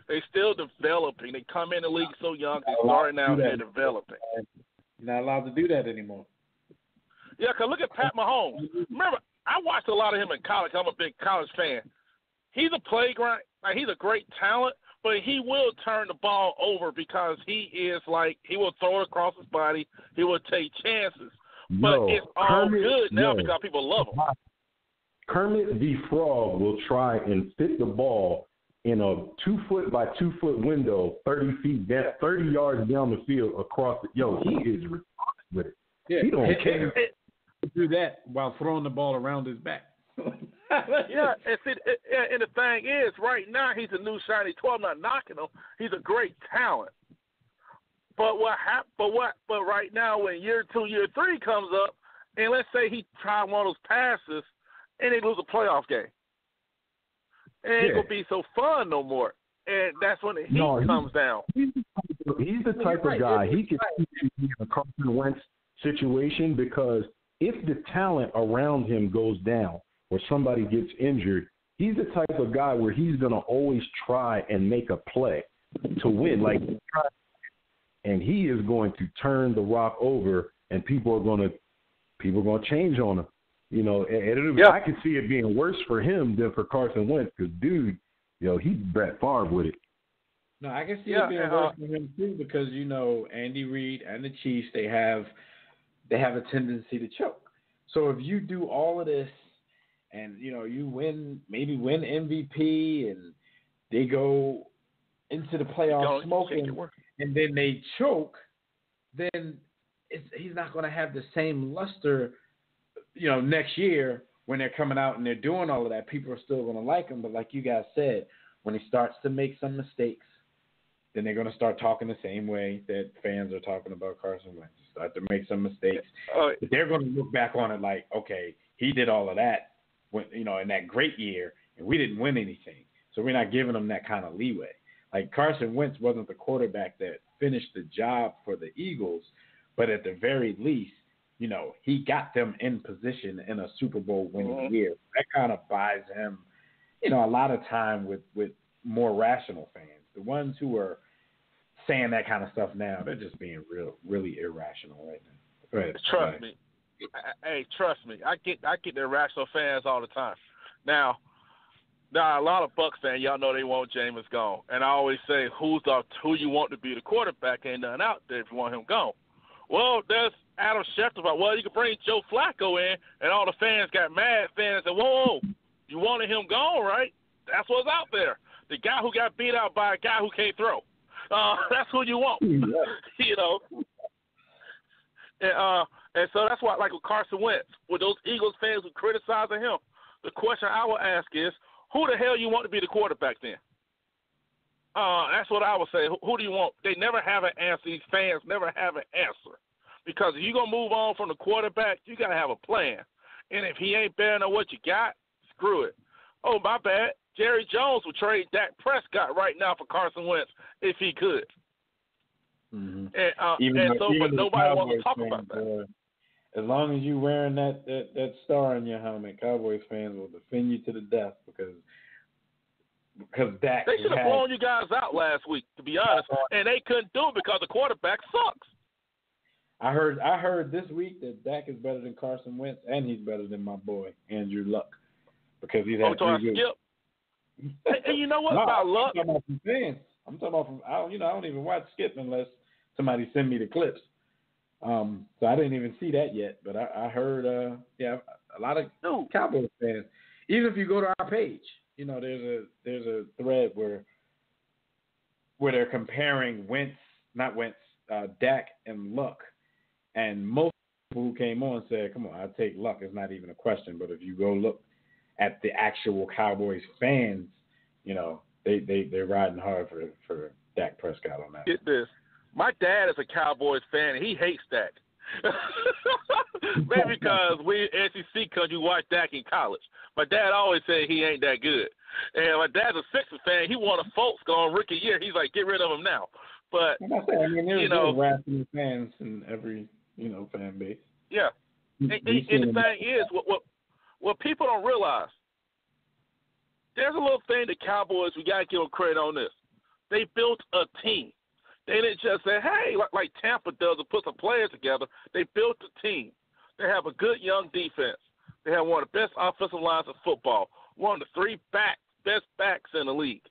They're still developing. They come in the league so young, they're starting out and they're developing. You're not allowed to do that anymore. Yeah, because look at Pat Mahomes. Remember, I watched a lot of him in college. I'm a big college fan. He's a playground. He's a great talent, but he will turn the ball over because he will throw it across his body. He will take chances. But it's all good now because people love him. Kermit the Frog will try and fit the ball in a 2-foot by 2-foot window, 30 yards down the field across the. He is responsible with it. Yeah, he don't care. Do that while throwing the ball around his back. Yeah, and the thing is, right now he's a new shiny toy. I'm not knocking him. He's a great talent. But But right now, when year 2, year 3 comes up, and let's say he tried one of those passes, and they lose a playoff game, it ain't gonna be so fun no more. And that's when the heat comes down. He's the type of guy. He can be in a Carson Wentz situation because if the talent around him goes down or somebody gets injured, he's the type of guy where he's going to always try and make a play to win. And he is going to turn the rock over, and people are going to change on him. I could see it being worse for him than for Carson Wentz because, dude, he's Brett Favre with it. No, I can see it being worse for him too because Andy Reid and the Chiefs they have a tendency to choke. So if you do all of this, and you win MVP, and they go into the playoffs smoking, and then they choke, then he's not going to have the same luster, next year when they're coming out and they're doing all of that. People are still going to like him, but like you guys said, when he starts to make some mistakes, then they're going to start talking the same way that fans are talking about Carson Wentz. Start to make some mistakes. But they're going to look back on it like, okay, he did all of that, when, in that great year, and we didn't win anything. So we're not giving him that kind of leeway. Like Carson Wentz wasn't the quarterback that finished the job for the Eagles, but at the very least, he got them in position in a Super Bowl winning year. That kind of buys him, a lot of time with more rational fans. The ones who are saying that kind of stuff now, they're just being really irrational right now. Go ahead. Trust me. Hey, trust me. I get the irrational fans all the time. Now, a lot of Bucs fans, y'all know they want Jameis gone. And I always say, who you want to be the quarterback? Ain't nothing out there if you want him gone. Well, there's Adam Schefter about, you can bring Joe Flacco in, and all the fans got mad. Fans said, whoa, you wanted him gone, right? That's what's out there. The guy who got beat out by a guy who can't throw. That's who you want, And so that's why, like with Carson Wentz, with those Eagles fans who criticizing him, the question I will ask is, who the hell you want to be the quarterback then? That's what I would say. Who do you want? They never have an answer. These fans never have an answer. Because if you're going to move on from the quarterback, you got to have a plan. And if he ain't better than what you got, screw it. Oh, my bad. Jerry Jones would trade Dak Prescott right now for Carson Wentz if he could. Mm-hmm. But nobody wants to talk about that. As long as you're wearing that star in your helmet, Cowboys fans will defend you to the death because Dak. They should have blown you guys out last week, to be honest, and they couldn't do it because the quarterback sucks. I heard this week that Dak is better than Carson Wentz, and he's better than my boy Andrew Luck because he's had 3 good. And you know what about Luck? I'm talking about from fans. I'm talking about I don't even watch Skip unless somebody send me the clips. So I didn't even see that yet, but I heard a lot of Cowboys fans. Even if you go to our page, there's a thread where they're comparing Dak and Luck, and most people who came on said, "Come on, I'll take Luck. It's not even a question." But if you go look at the actual Cowboys fans, they're riding hard for Dak Prescott on that. Get this. My dad is a Cowboys fan, and he hates Dak. Maybe because we SEC country watched Dak in college. My dad always said he ain't that good. And my dad's a Sixers fan. He wanted folks on rookie year. He's like, get rid of him now. But, there's rational fans in every, fan base. Yeah. And the thing is, what people don't realize, there's a little thing the Cowboys, we got to give them credit on this. They built a team. They didn't just say, hey, like Tampa does and put some players together. They built a team. They have a good young defense. They have one of the best offensive lines of football, one of the 3 best backs in the league.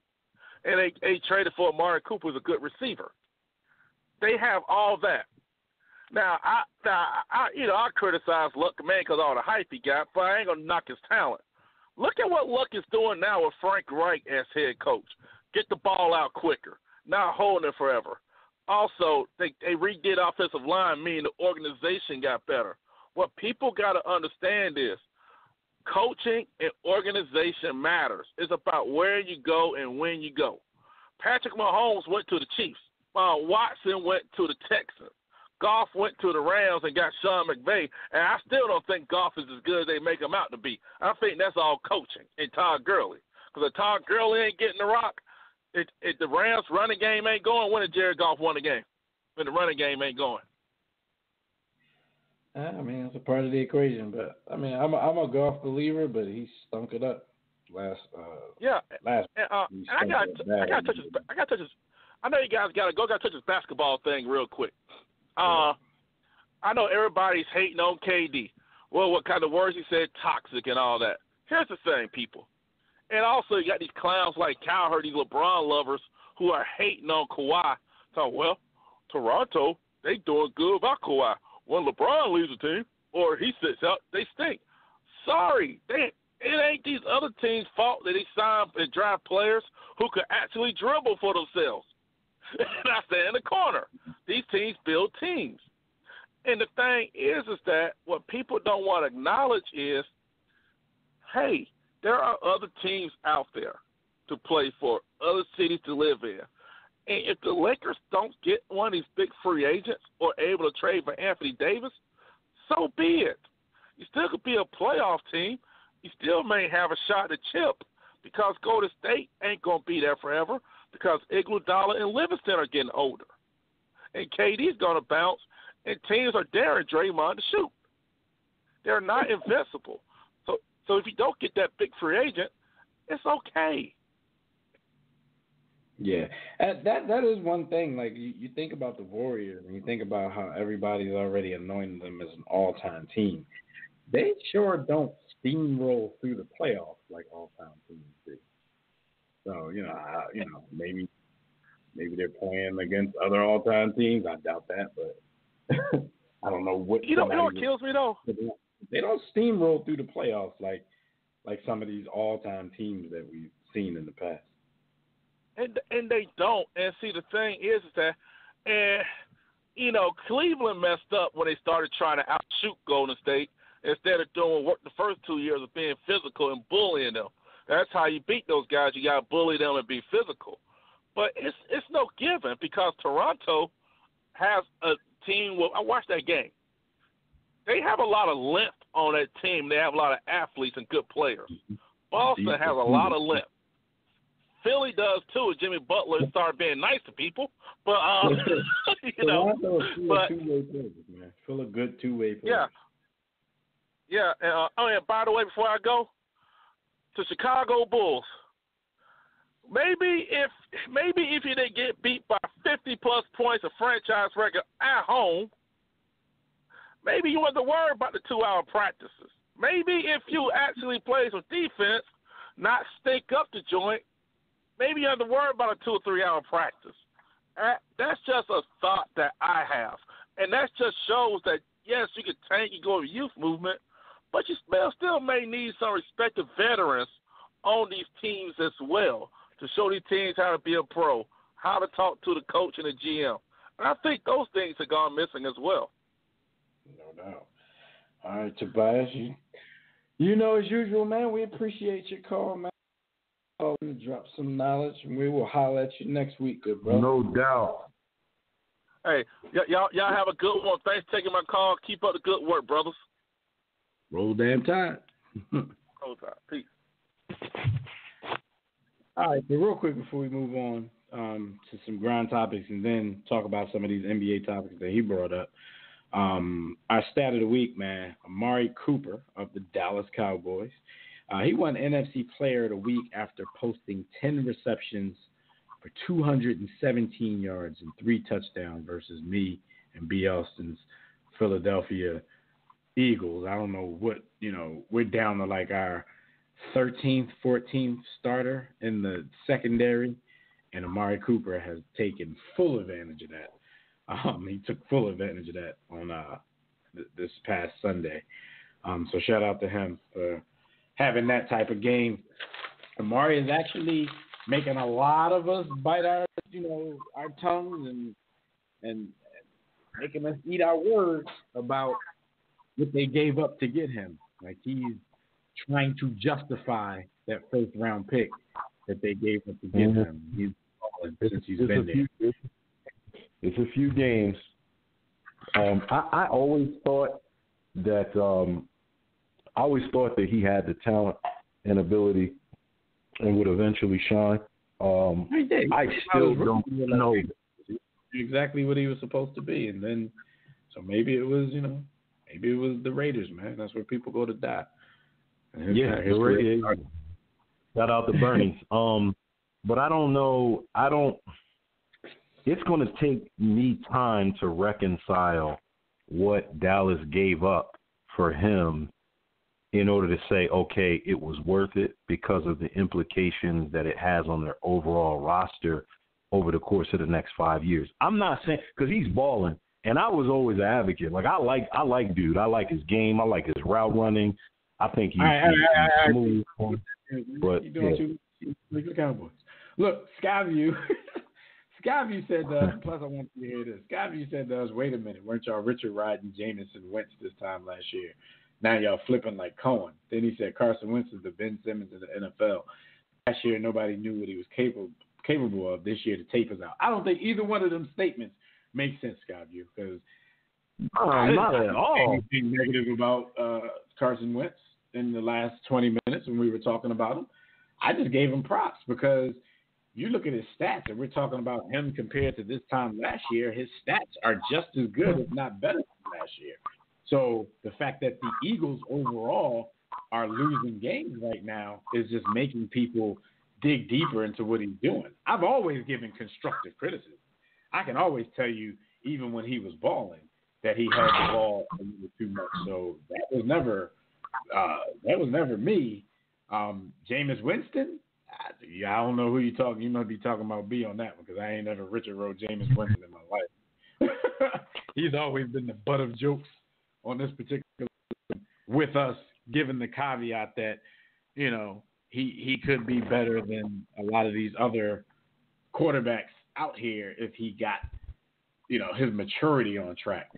And they traded for Amari Cooper, who's a good receiver. They have all that. Now, I criticize Luck, man, because all the hype he got, but I ain't going to knock his talent. Look at what Luck is doing now with Frank Reich as head coach. Get the ball out quicker, not holding it forever. Also, they redid offensive line, meaning the organization got better. What people got to understand is coaching and organization matters. It's about where you go and when you go. Patrick Mahomes went to the Chiefs. Watson went to the Texans. Goff went to the Rams and got Sean McVay, and I still don't think Goff is as good as they make him out to be. I think that's all coaching and Todd Gurley. Because if Todd Gurley ain't getting the rock, if the Rams running game ain't going, when did Jared Goff win the game? When the running game ain't going. I mean, it's a part of the equation, but I mean, I'm a Goff believer, but he stunk it up last. And I got to touch his. I know you guys got to touch his basketball thing real quick. I know everybody's hating on KD. Well, what kind of words he said, toxic and all that. Here's the thing, people. And also, you got these clowns like Cowherd, these LeBron lovers who are hating on Kawhi. So, well, Toronto, they doing good without Kawhi. When LeBron leaves the team, or he sits out, they stink. Sorry, it ain't these other teams' fault that they sign and draft players who could actually dribble for themselves. And I stand in the corner. These teams build teams. And the thing is that what people don't want to acknowledge is, hey, there are other teams out there to play for, other cities to live in. And if the Lakers don't get one of these big free agents or able to trade for Anthony Davis, so be it. You still could be a playoff team. You still may have a shot at chip because Golden State ain't going to be there forever because Iguodala and Livingston are getting older. And KD's going to bounce, and teams are daring Draymond to shoot. They're not invincible. So if you don't get that big free agent, it's okay. Yeah, that is one thing. Like you think about the Warriors and you think about how everybody's already anointed them as an all-time team. They sure don't steamroll through the playoffs like all-time teams do. So maybe they're playing against other all-time teams. I doubt that, but I don't know what. You know what kills me though? They don't steamroll through the playoffs like some of these all-time teams that we've seen in the past. And they don't. And see, the thing is that, Cleveland messed up when they started trying to outshoot Golden State instead of doing work the first 2 years of being physical and bullying them. That's how you beat those guys. You got to bully them and be physical. But it's no given because Toronto has a team. Well, I watched that game. They have a lot of length on that team. They have a lot of athletes and good players. Boston has a lot of length. Philly does too. Jimmy Butler started being nice to people, but but two-way players, man. Full of good two-way players. Yeah. And by the way, before I go, to Chicago Bulls, maybe if you didn't get beat by 50+ points of franchise record at home, maybe you wouldn't worry about the 2-hour practices. Maybe if you actually play some defense, not stink up the joint. Maybe you have to worry about a 2 or 3 hour practice. That's just a thought that I have. And that just shows that, yes, you can tank and go to youth movement, but you still may need some respected veterans on these teams as well to show these teams how to be a pro, how to talk to the coach and the GM. And I think those things have gone missing as well. No doubt. All right, Tobias, you know, as usual, man, we appreciate your call, man. Drop some knowledge, and we will holler at you next week, good bro. No doubt. Hey, y'all have a good one. Thanks for taking my call. Keep up the good work, brothers. Roll damn tide. Roll tide. Peace. All right, but real quick before we move on to some ground topics and then talk about some of these NBA topics that he brought up. Our stat of the week, man, Amari Cooper of the Dallas Cowboys. He won NFC Player of the Week after posting 10 receptions for 217 yards and 3 touchdowns versus me and B. Austin's Philadelphia Eagles. I don't know what, we're down to like our 13th, 14th starter in the secondary, and Amari Cooper has taken full advantage of that. He took full advantage of that on this past Sunday. So shout out to him for having that type of game. Amari is actually making a lot of us bite our tongues and making us eat our words about what they gave up to get him. Like he's trying to justify that first round pick that they gave up to get him. He's been there. It's a few games. I always thought that he had the talent and ability and would eventually shine. I still don't know exactly what he was supposed to be, and then so maybe it was the Raiders, man. That's where people go to die. Yeah, the Raiders. Shout out to Bernie. But I don't know. It's going to take me time to reconcile what Dallas gave up for him in order to say, okay, it was worth it because of the implications that it has on their overall roster over the course of the next 5 years. I'm not saying – because he's balling, And I was always an advocate. Like I like dude. I like his game. I like his route running. I think he's smooth. But the Cowboys. Look, Skyview. Skyview said. Plus, I want you to hear this. Skyview said to us, "Wait a minute, weren't y'all Richard riding Jameson Wentz this time last year? Now y'all flipping like Cohen." Then he said, "Carson Wentz is the Ben Simmons of the NFL. Last year, nobody knew what he was capable of. This year, the tape is out." I don't think either one of them statements makes sense, Skyview, because not at all. Anything negative about Carson Wentz in the last 20 minutes when we were talking about him. I just gave him props because you look at his stats, and we're talking about him compared to this time last year. His stats are just as good, if not better, than last year. So the fact that the Eagles overall are losing games right now is just making people dig deeper into what he's doing. I've always given constructive criticism. I can always tell you, even when he was balling, that he held the ball a little too much. So that was never me. Jameis Winston, I don't know who you're talking. You might be talking about B on that one because I ain't never Richard rode Jameis Winston in my life. He's always been the butt of jokes on this particular with us, given the caveat that, you know, he could be better than a lot of these other quarterbacks out here if he got, you know, his maturity on track.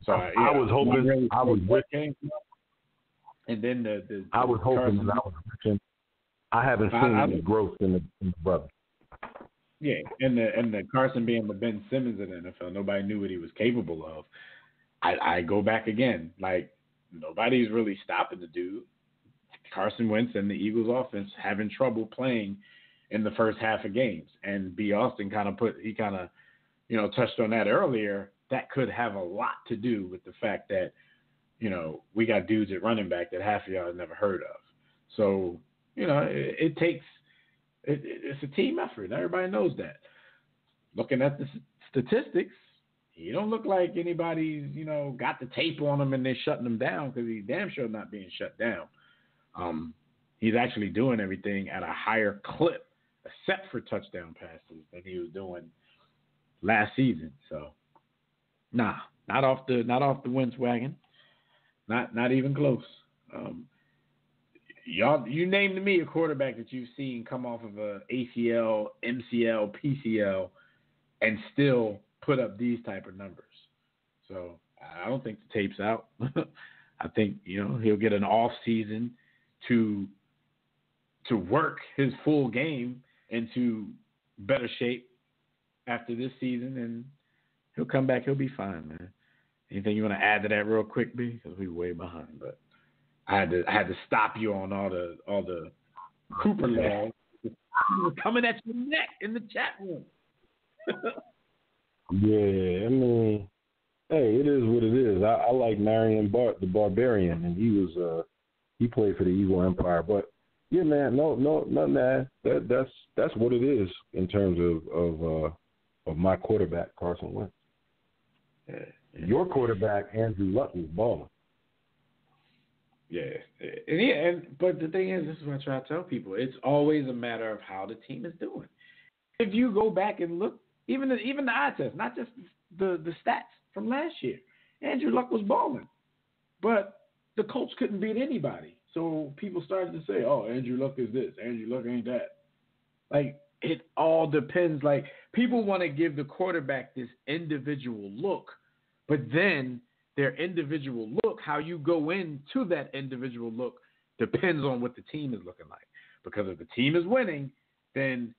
So I was hoping really I was with him. And then I was hoping that I was with. I haven't seen any growth in the brother. Yeah, and the Carson being the Ben Simmons of the NFL, nobody knew what he was capable of. I go back again, like nobody's really stopping the dude. Carson Wentz and the Eagles offense having trouble playing in the first half of games, and B. Austin kind of touched on that earlier. That could have a lot to do with the fact that, you know, we got dudes at running back that half of y'all have never heard of. So, you know, it's a team effort. Everybody knows that. Looking at the statistics, he don't look like anybody's, you know, got the tape on him and they're shutting him down, because he's damn sure not being shut down. He's actually doing everything at a higher clip, except for touchdown passes, than he was doing last season. So, not off the Wentz wagon. Not even close. You name to me a quarterback that you've seen come off of a ACL, MCL, PCL, and still put up these type of numbers. So I don't think the tape's out. I think, you know, he'll get an off season to work his full game into better shape after this season, and he'll come back. He'll be fine, man. Anything you want to add to that real quick, B? Because we're way behind. But I had to stop you on all the Cooper law. He was coming at your neck in the chat room. Yeah, I mean, hey, it is what it is. I like Marion the Barbarian, and he played for the Eagle Empire. But yeah, man, no, man, that's what it is in terms of my quarterback, Carson Wentz. Yeah. Your quarterback, Andrew Luck, is balling. Yeah, but the thing is, this is what I try to tell people: it's always a matter of how the team is doing. If you go back and look, even the eye test, not just the stats from last year, Andrew Luck was balling, but the Colts couldn't beat anybody. So people started to say, "Oh, Andrew Luck is this, Andrew Luck ain't that." Like, it all depends. Like, people want to give the quarterback this individual look, but then their individual look, how you go into that individual look, depends on what the team is looking like. Because if the team is winning, then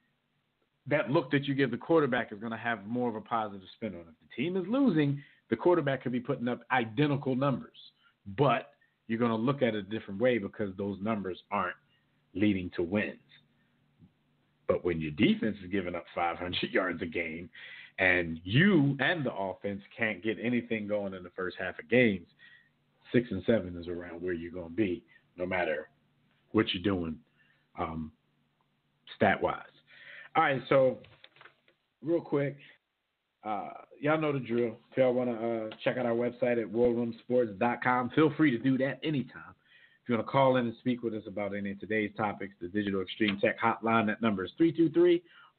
that look that you give the quarterback is going to have more of a positive spin on it. If the team is losing, the quarterback could be putting up identical numbers, but you're going to look at it a different way because those numbers aren't leading to wins. But when your defense is giving up 500 yards a game, and you and the offense can't get anything going in the first half of games, 6 and 7 is around where you're going to be, no matter what you're doing stat-wise. All right, so real quick, y'all know the drill. If y'all want to check out our website at warroomsports.com, feel free to do that anytime. If you want to call in and speak with us about any of today's topics, the Digital Extreme Tech Hotline, that number is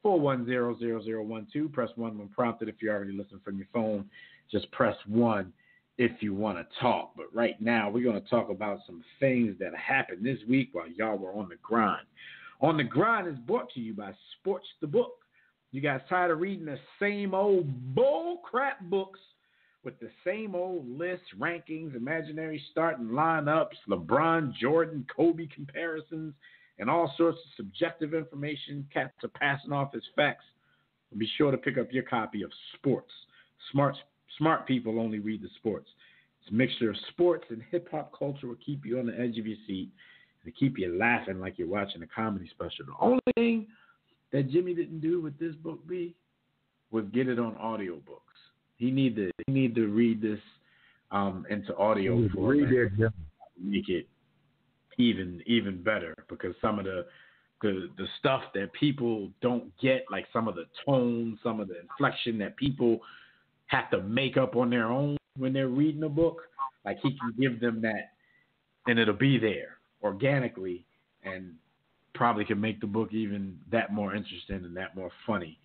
410-0012. Press 1 when prompted. If you're already listening from your phone, just press 1 if you want to talk. But right now, we're going to talk about some things that happened this week while y'all were on the grind. On the Grind is brought to you by Sports the Book. You guys tired of reading the same old bull crap books with the same old lists, rankings, imaginary starting lineups, LeBron, Jordan, Kobe comparisons, and all sorts of subjective information cats are passing off as facts? Be sure to pick up your copy of Sports. Smart people only read the sports. It's a mixture of sports and hip-hop culture will keep you on the edge of your seat and to keep you laughing like you're watching a comedy special. The only thing that Jimmy didn't do with this book, B, was get it on audiobooks. He need to read this into audio format, make it even better, because some of the stuff that people don't get, like some of the tone, some of the inflection that people have to make up on their own when they're reading a book, like he can give them that, and it'll be there organically, and probably can make the book even that more interesting and that more funny.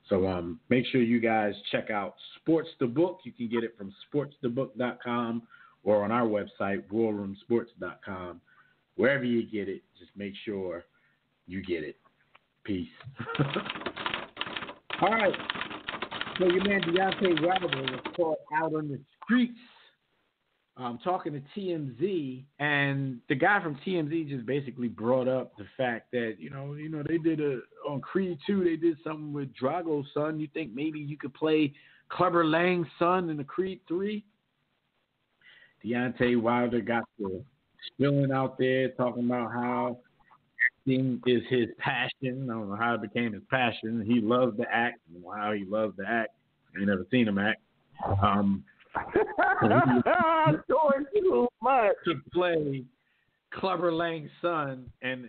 So make sure you guys check out Sports the Book. You can get it from sportsthebook.com or on our website, warroomsports.com. Wherever you get it, just make sure you get it. Peace. All right. So your man Deontay Wilder was caught out on the streets talking to TMZ, and the guy from TMZ just basically brought up the fact that, you know, they did on Creed 2, they did something with Drago's son. You think maybe you could play Clubber Lang's son in the Creed 3? Deontay Wilder got the spilling out there talking about how acting is his passion. I don't know how it became his passion. He loves to act. I don't know how he loves to act. I ain't never seen him act. To play Clubber Lang's son and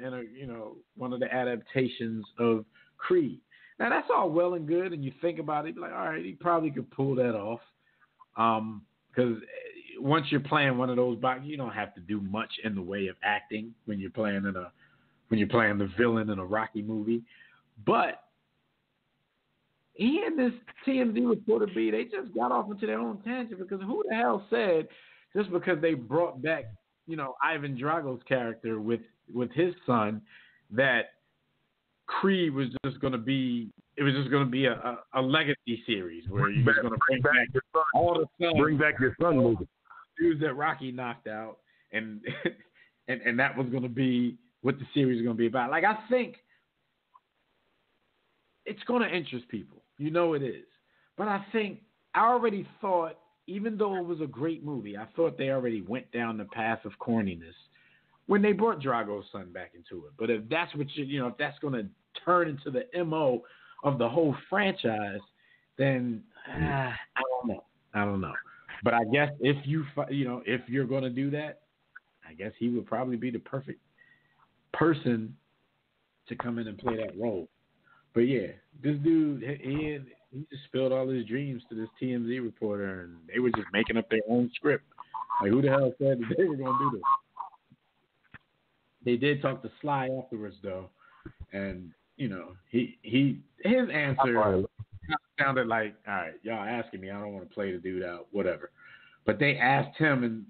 one of the adaptations of Creed. Now that's all well and good, and you think about it, like, all right, he probably could pull that off. Because once you're playing one of those boxes, you don't have to do much in the way of acting when you're playing the villain in a Rocky movie. But he and this TMZ reporter B, they just got off into their own tangent, because who the hell said just because they brought back, Ivan Drago's character with his son, that Creed was just going to be a legacy series where you're just going to bring back your son, all the sons, bring back your son movie, dudes that Rocky knocked out, and that was going to be what the series is going to be about. Like, I think it's going to interest people. It is. But I already thought, even though it was a great movie, I thought they already went down the path of corniness when they brought Drago's son back into it. But if that's what if that's going to turn into the MO of the whole franchise, then I don't know. But I guess if you're going to do that, I guess he would probably be the perfect person to come in and play that role. But yeah, this dude, he just spilled all his dreams to this TMZ reporter, and they were just making up their own script. Like, who the hell said that they were going to do this? They did talk to Sly afterwards, though, and his answer sounded like, all right, y'all asking me, I don't want to play the dude out, whatever. But they asked him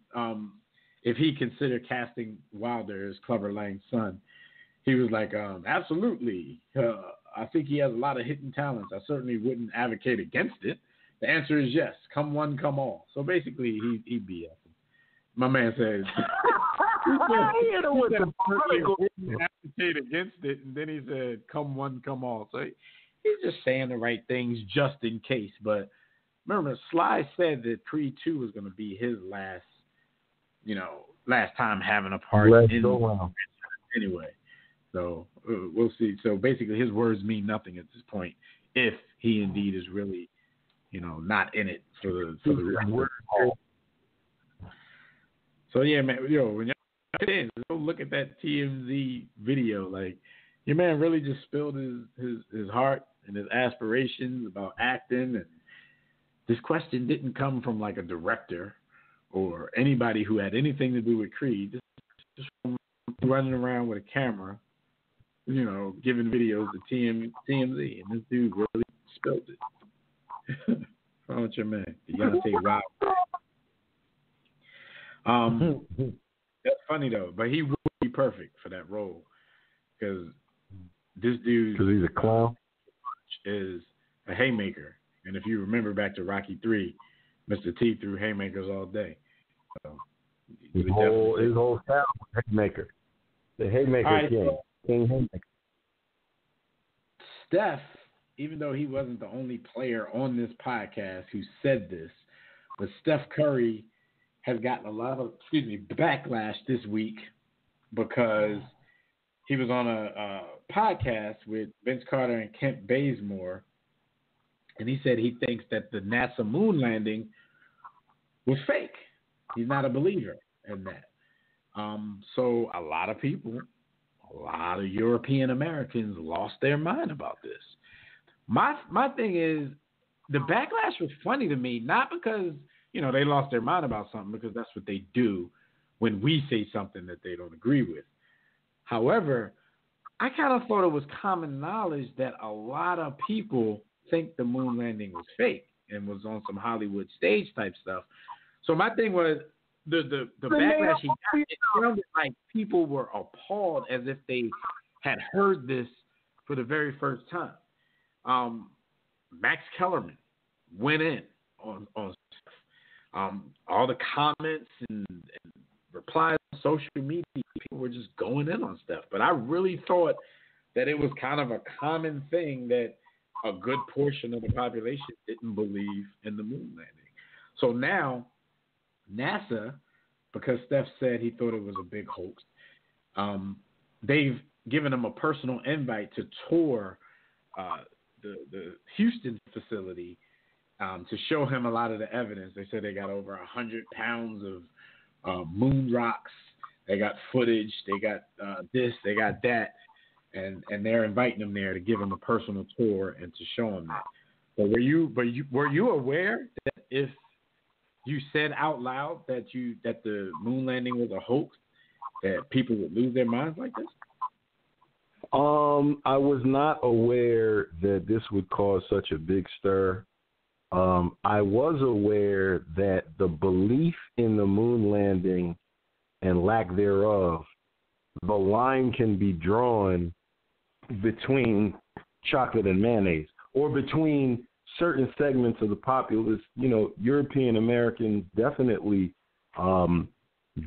if he considered casting Wilder as Clubber Lang's son. He was like, absolutely. I think he has a lot of hidden talents. I certainly wouldn't advocate against it. The answer is yes. Come one, come all. So basically, he BS. My man says, he wouldn't advocate against it, and then he said, come one, come all. So he's just saying the right things just in case. But remember, Sly said that Creed 2 was going to be his last time having a part anyway. So we'll see. So basically, his words mean nothing at this point, if he indeed is really, not in it for the rest. So yeah, man. When y'all go look at that TMZ video, like, your man really just spilled his heart and his aspirations about acting, and this question didn't come from like a director or anybody who had anything to do with Creed. Just from running around with a camera, giving videos to TMZ, and this dude really spilled it. What's wrong with your man? Deontay Wilder. That's funny though, but he would be perfect for that role because this dude, because he's a clown, is a haymaker. And if you remember back to Rocky III, Mr. T threw haymakers all day. So his whole style was haymaker. The haymaker right, king. King haymaker. Steph, even though he wasn't the only player on this podcast who said this, but Steph Curry has gotten a lot of backlash this week because he was on a podcast with Vince Carter and Kent Bazemore, and he said he thinks that the NASA moon landing was fake. He's not a believer in that. So a lot of people, a lot of European Americans lost their mind about this. My thing is, the backlash was funny to me, not because they lost their mind about something, because that's what they do when we say something that they don't agree with. However, I kind of thought it was common knowledge that a lot of people think the moon landing was fake and was on some Hollywood stage type stuff. So my thing was the backlash he got, it sounded like people were appalled as if they had heard this for the very first time. Max Kellerman went in on all the comments and replies on social media. People were just going in on stuff. But I really thought that it was kind of a common thing that a good portion of the population didn't believe in the moon landing. So now NASA, because Steph said he thought it was a big hoax, they've given him a personal invite to tour the Houston facility to show him a lot of the evidence. They said they got over 100 pounds of moon rocks. They got footage. They got this. They got that. And they're inviting him there to give him a personal tour and to show him that. But were you aware that if you said out loud that the moon landing was a hoax, that people would lose their minds like this? I was not aware that this would cause such a big stir. I was aware that the belief in the moon landing and lack thereof, the line can be drawn between chocolate and mayonnaise, or between certain segments of the populace. European Americans definitely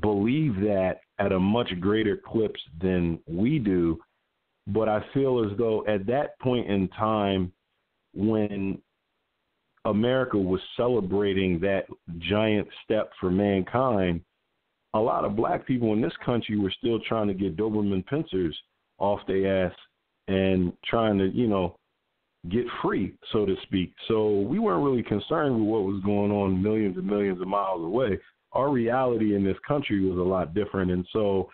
believe that at a much greater clips than we do. But I feel as though at that point in time, when America was celebrating that giant step for mankind, a lot of black people in this country were still trying to get Doberman pincers off their ass and trying to, get free, so to speak. So we weren't really concerned with what was going on millions and millions of miles away. Our reality in this country was a lot different. And so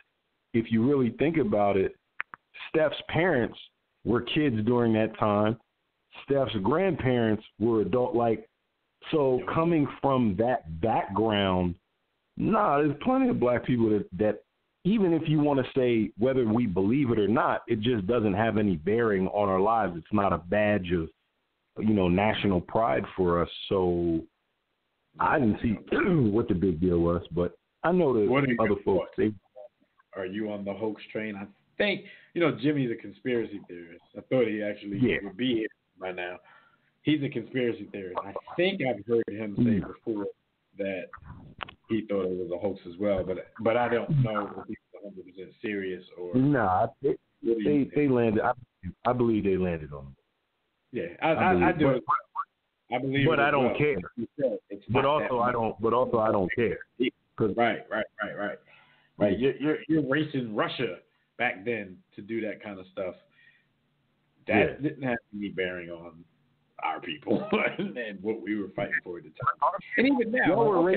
if you really think about it, Steph's parents were kids during that time. Steph's grandparents were adult-like. So coming from that background, there's plenty of black people that even if you want to say whether we believe it or not, it just doesn't have any bearing on our lives. It's not a badge of, national pride for us. So I didn't see what the big deal was, but I know that other folks. Are you on the hoax train? I think, Jimmy's a conspiracy theorist. I thought he actually would be here by now. He's a conspiracy theorist. I think I've heard him say before that he thought it was a hoax as well, but I don't know if he was 100% serious or. They landed. I believe they landed on him. Yeah, I do. I believe, but I don't care. But also I don't care. Right. You're racing Russia back then to do that kind of stuff. That didn't have any bearing on our people and what we were fighting for at the time. And even now,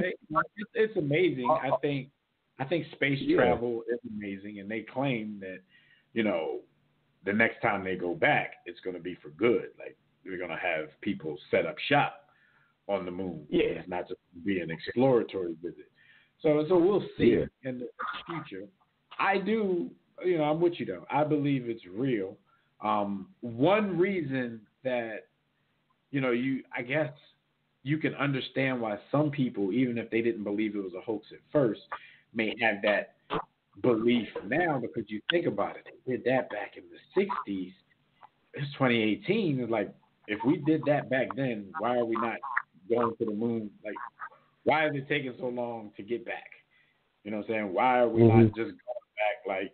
it's amazing. I think space travel is amazing, and they claim that, the next time they go back, it's going to be for good. Like, they're going to have people set up shop on the moon. Yeah. It's not just be an exploratory visit. So we'll see in the future. I do I'm with you though. I believe it's real. One reason that I guess you can understand why some people, even if they didn't believe it was a hoax at first, may have that belief now, because you think about it. They did that back in the 60s. It's 2018. It's like, if we did that back then, why are we not going to the moon? Like, why is it taking so long to get back? You know what I'm saying? Why are we not just going back like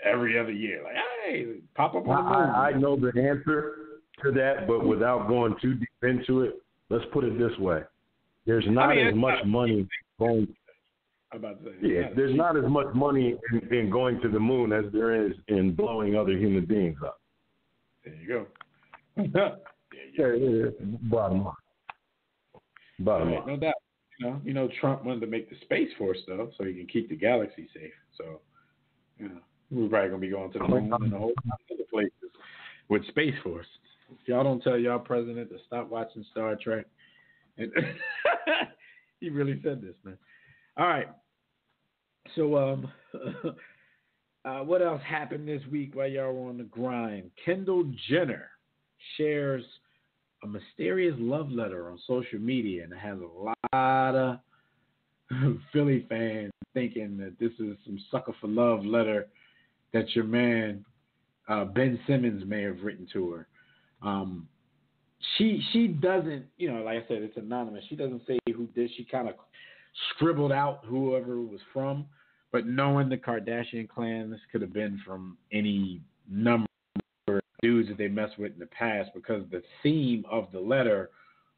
every other year? Like, hey, pop up on the moon. I know the answer to that, but without going too deep into it, let's put it this way. There's not as much money going. There's not as much money in going to the moon as there is in blowing other human beings up. There you go. Bottom line. No doubt. Trump wanted to make the Space Force stuff so he can keep the galaxy safe. So, we're probably gonna be going to the moon and a whole lot of other places with Space Force. If y'all don't tell y'all president to stop watching Star Trek, and he really said this, man. All right. So, what else happened this week while y'all were on the grind? Kendall Jenner shares a mysterious love letter on social media, and it has a lot of Philly fans thinking that this is some sucker for love letter that your man Ben Simmons may have written to her. She doesn't, like I said, it's anonymous. She doesn't say who did. She kind of scribbled out whoever it was from, but knowing the Kardashian clan, this could have been from any number of dudes that they messed with in the past, because the theme of the letter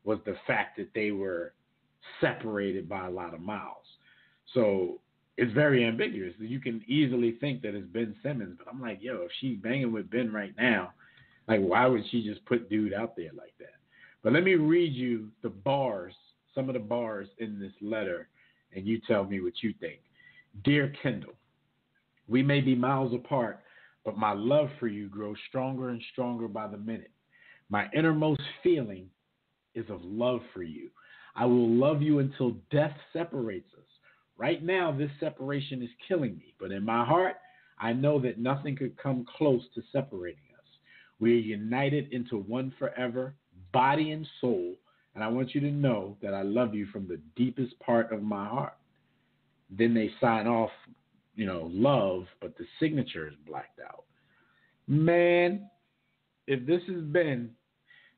was the fact that they were separated by a lot of miles. So it's very ambiguous. You can easily think that it's Ben Simmons, but I'm like, if she's banging with Ben right now, like, why would she just put dude out there like that? But let me read you the bars, some of the bars in this letter, and you tell me what you think. Dear Kendall, we may be miles apart, but my love for you grows stronger and stronger by the minute. My innermost feeling is of love for you. I will love you until death separates us. Right now, this separation is killing me, but in my heart, I know that nothing could come close to separating us. We are united into one forever, body and soul, and I want you to know that I love you from the deepest part of my heart. Then they sign off, love, but the signature is blacked out. Man, if this has been,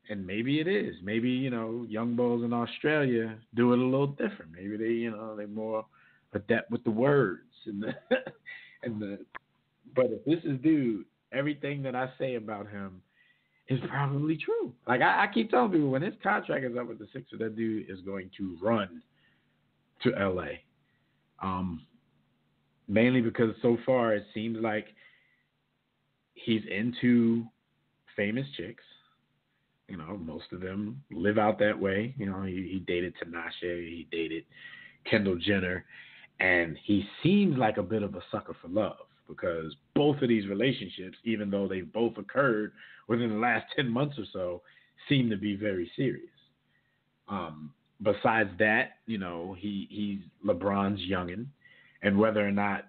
and maybe it is, maybe, young bulls in Australia do it a little different. Maybe they're more adept with the words but if this is dude, everything that I say about him is probably true. Like I keep telling people, when his contract is up with the Sixers, that dude is going to run to LA. Mainly because so far it seems like he's into famous chicks. Most of them live out that way. He dated Tinashe, he dated Kendall Jenner, and he seems like a bit of a sucker for love, because both of these relationships, even though they both occurred within the last 10 months or so, seem to be very serious. Besides that, he's LeBron's youngin', and whether or not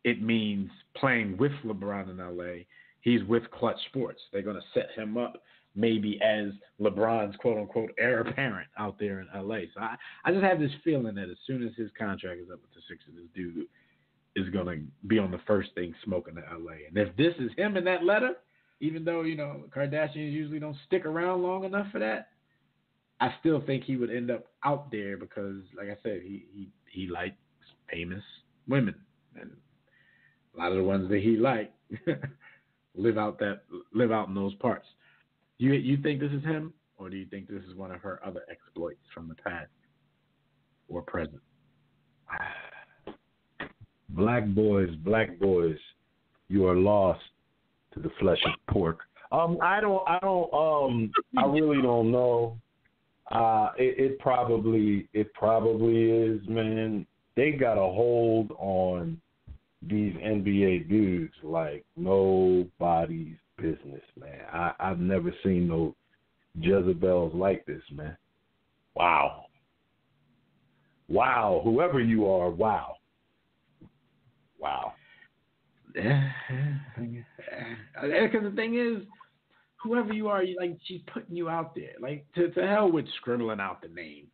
it means playing with LeBron in LA, he's with Clutch Sports. They're going to set him up maybe as LeBron's quote-unquote heir apparent out there in LA. So I just have this feeling that as soon as his contract is up with the Sixers, this dude is going to be on the first thing smoking to LA. And if this is him in that letter, even though, Kardashians usually don't stick around long enough for that, I still think he would end up out there because, like I said, he likes famous women. And a lot of the ones that he liked live out in those parts. You think this is him, or do you think this is one of her other exploits from the past or present? Black boys, you are lost to the flesh of pork. I really don't know. It probably is, man. They got a hold on these NBA dudes like nobody's business, man. I've never seen no Jezebels like this, man. Wow. Whoever you are, wow. Because the thing is, whoever you are, she's putting you out there. Like, to hell with scribbling out the name.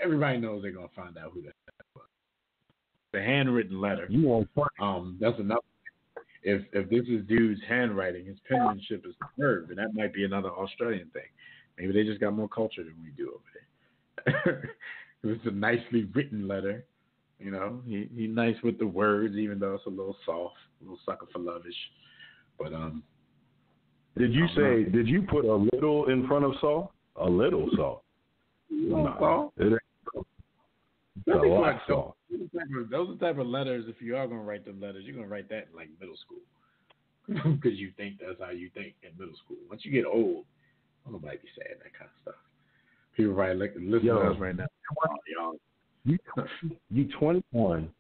Everybody knows they're gonna find out who that was. The handwritten letter. That's enough. If this is dude's handwriting, his penmanship is superb, and that might be another Australian thing. Maybe they just got more culture than we do over there. It's a nicely written letter. You know, he's nice with the words, even though it's a little soft, a little sucker for lovish. But did you put a little in front of Saul? A little Saul. No. It ain't. It's a lot Saul. Those are the type of letters. If you are gonna write them letters, you're gonna write that in like middle school, because you think that's how you think in middle school. Once you get old, nobody be saying that kind of stuff. People listen to us right now. You 21,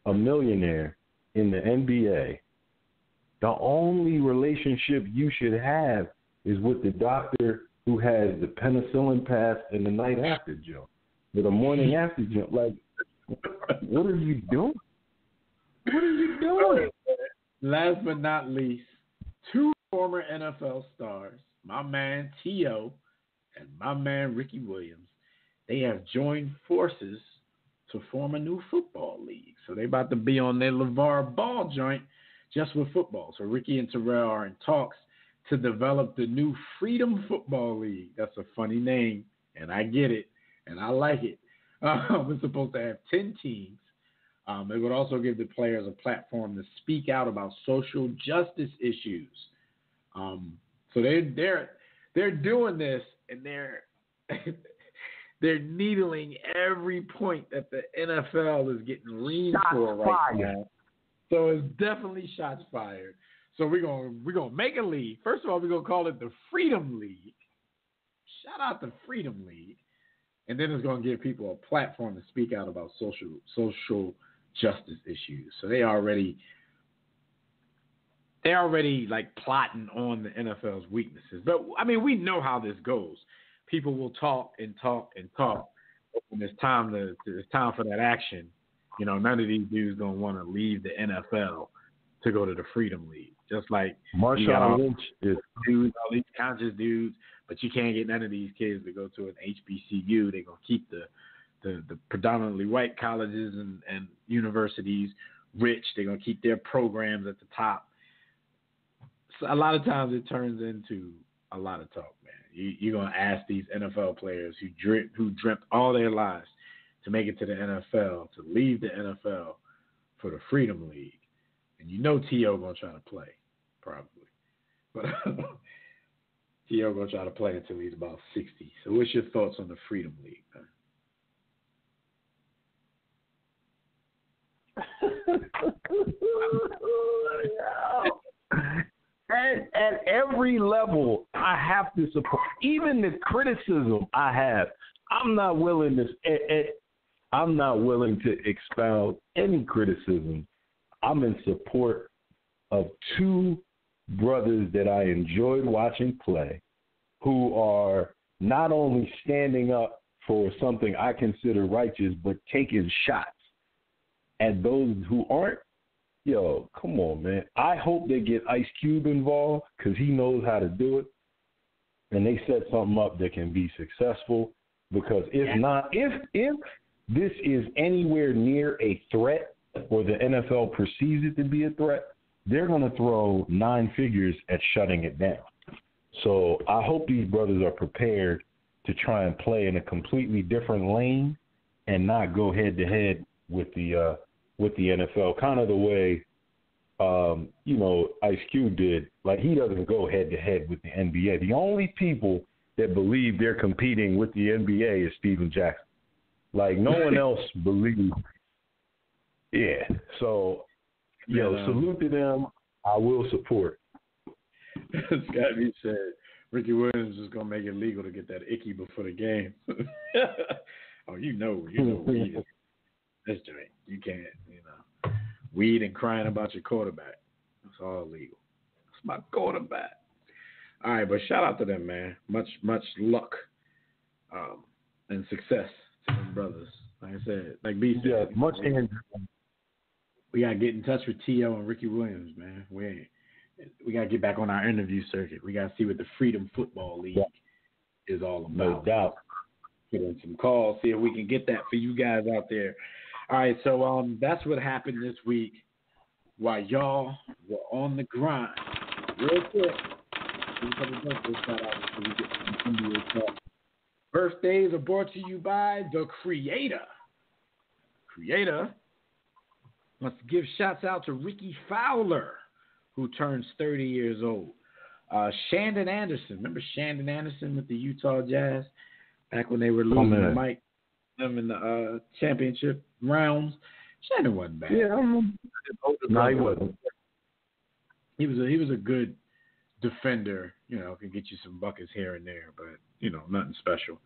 a millionaire in the NBA. The only relationship you should have is with the doctor who has the penicillin pass and the night after Joe, with a morning after Joe. Like, what are you doing? What are you doing? Last but not least, two former NFL stars, my man T.O. and my man Ricky Williams, they have joined forces to form a new football league. So they about to be on their LeVar Ball joint just with football. So Ricky and Terrell are in talks to develop the new Freedom Football League. That's a funny name, and I get it, and I like it. We're supposed to have 10 teams. It would also give the players a platform to speak out about social justice issues. So they're doing this, and they're needling every point that the NFL is getting leaned for right now. So it's definitely shots fired. So we're gonna make a league. First of all, we're gonna call it the Freedom League. Shout out the Freedom League. And then it's gonna give people a platform to speak out about social justice issues. So they already like plotting on the NFL's weaknesses. But I mean, we know how this goes. People will talk and talk and talk. When it's time for that action, you know, none of these dudes gonna want to leave the NFL to go to the Freedom League. Just like Marshawn Lynch is dudes, all these conscious dudes, but you can't get none of these kids to go to an HBCU. They're gonna keep the predominantly white colleges and universities rich. They're gonna keep their programs at the top. So a lot of times it turns into a lot of talk, man. You're gonna ask these NFL players who dreamt all their lives to make it to the NFL, to leave the NFL for the Freedom League. And you know T.O. going to try to play, probably. But T.O. going to try to play until he's about 60. So what's your thoughts on the Freedom League, man? At every level, I have to support. Even the criticism I have, I'm not willing to expound any criticism. I'm in support of two brothers that I enjoyed watching play, who are not only standing up for something I consider righteous, but taking shots at those who aren't. Yo, come on, man. I hope they get Ice Cube involved because he knows how to do it, and they set something up that can be successful. Because if not, if this is anywhere near a threat, or the NFL perceives it to be a threat, they're going to throw 9 figures at shutting it down. So I hope these brothers are prepared to try and play in a completely different lane and not go head to head with the NFL, kind of the way Ice Cube did. Like, he doesn't go head to head with the NBA. The only people that believe they're competing with the NBA is Steven Jackson. Like, no one else believes. Yeah. So, salute to them. I will support. It's got to be said. Ricky Williams is going to make it legal to get that icky before the game. Oh, you know weed is this joint. You can't, weed and crying about your quarterback. It's all legal. It's my quarterback. All right, but shout out to them, man. Much luck and success to them brothers. Like I said, like B said. Yeah, much We got to get in touch with T.O. and Ricky Williams, man. We got to get back on our interview circuit. We got to see what the Freedom Football League is all about. No doubt. Get in some calls, see if we can get that for you guys out there. All right, so that's what happened this week while y'all were on the grind. Real quick, birthdays are brought to you by the Creator. Creator wants to give shouts out to Ricky Fowler, who turns 30 years old. Shandon Anderson. Remember Shandon Anderson with the Utah Jazz? Back when they were losing to Mike them in the championship rounds. Shandon wasn't bad. Yeah, I remember. No, he wasn't. He was a good defender, could get you some buckets here and there, but, nothing special.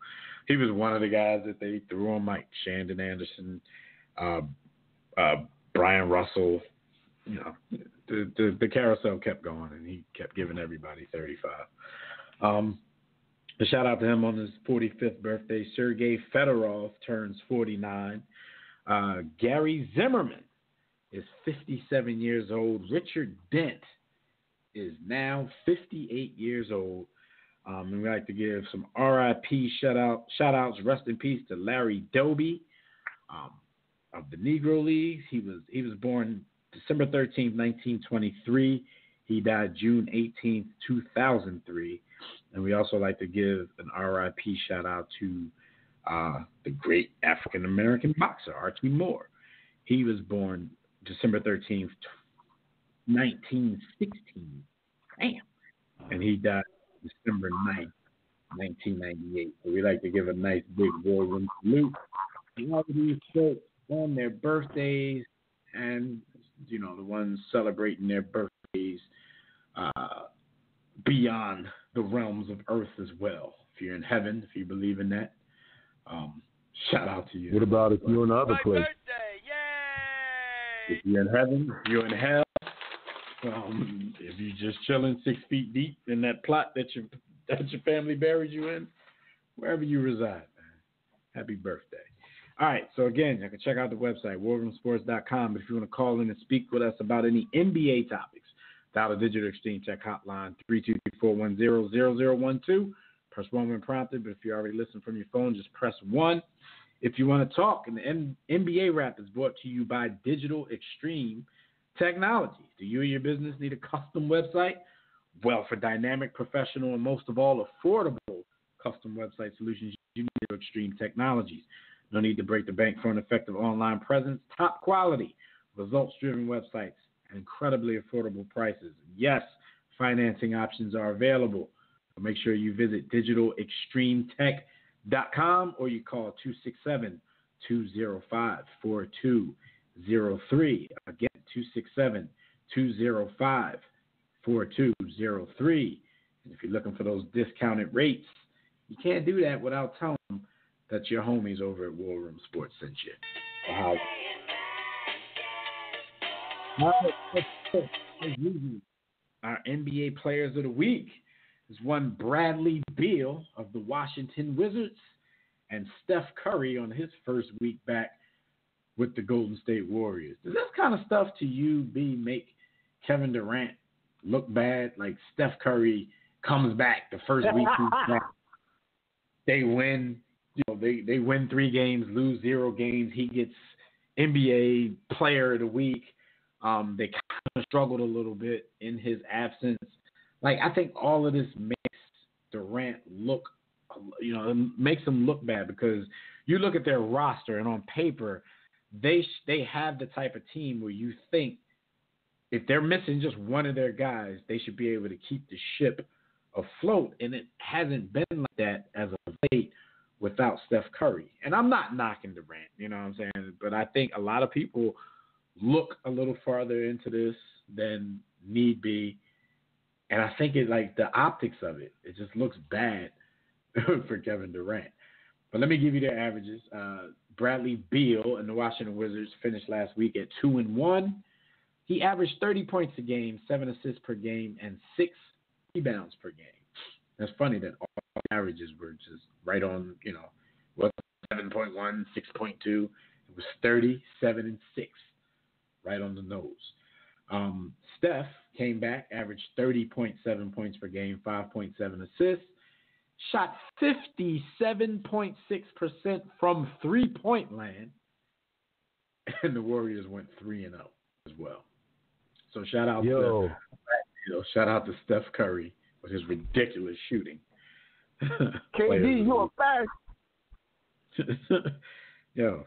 He was one of the guys that they threw on Mike. Shandon Anderson, Brian Russell, the carousel kept going, and he kept giving everybody 35. A shout out to him on his 45th birthday. Sergei Fedorov turns 49. Gary Zimmerman is 57 years old. Richard Dent is now 58 years old. And we like to give some RIP shout outs, rest in peace to Larry Doby of the Negro Leagues. He was born December 13th, 1923. He died June 18th, 2003. And we also like to give an RIP shout out to the great African American boxer Archie Moore. He was born December 13th, 1916. Damn. And he died December 9th, 1998. So we like to give a nice big war room salute to all of these folks on their birthdays and, the ones celebrating their birthdays beyond the realms of earth as well. If you're in heaven, if you believe in that, shout out to you. What about if you're in the other place? If you're in heaven, if you're in hell, if you're just chilling 6 feet deep in that plot that your family buried you in, wherever you reside, man, happy birthday. All right, so again, you can check out the website, warroomsports.com. If you want to call in and speak with us about any NBA topics, dial the Digital Extreme Tech hotline, 323-410-0012. Press 1 when prompted, but if you already listen from your phone, just press 1. If you want to talk, and the NBA Wrap is brought to you by Digital Extreme Technology. Do you or your business need a custom website? Well, for dynamic, professional, and most of all, affordable custom website solutions, you need Digital Extreme Technologies. No need to break the bank for an effective online presence. Top quality, results-driven websites at incredibly affordable prices. Yes, financing options are available. So make sure you visit digitalextremetech.com or you call 267-205-4203. Again, 267-205-4203. And if you're looking for those discounted rates, you can't do that without telling them that your homies over at War Room Sports sent you. Our NBA Players of the Week is one Bradley Beal of the Washington Wizards and Steph Curry on his first week back with the Golden State Warriors. Does this kind of stuff to you make Kevin Durant look bad? Like Steph Curry comes back the first week he's back. They win. They win 3 games, lose 0 games. He gets NBA Player of the Week. They kind of struggled a little bit in his absence. Like, I think all of this makes Durant look, it makes him look bad because you look at their roster and on paper, they have the type of team where you think if they're missing just one of their guys, they should be able to keep the ship afloat. And it hasn't been like that as of late without Steph Curry. And I'm not knocking Durant, you know what I'm saying? But I think a lot of people look a little farther into this than need be. And I think the optics of it just looks bad for Kevin Durant. But let me give you their averages. Bradley Beal and the Washington Wizards finished last week at 2-1. He averaged 30 points a game, 7 assists per game, and 6 rebounds per game. That's funny that all averages were just right on, was 7.1, 6.2. It was 30, 7, and 6. right on the nose. Steph came back, averaged 30.7 points per game, 5.7 assists, shot 57.6% from three-point land, and the Warriors went 3-0 as well. So shout out to Steph Curry with his ridiculous shooting. KD, you a fact. Yo,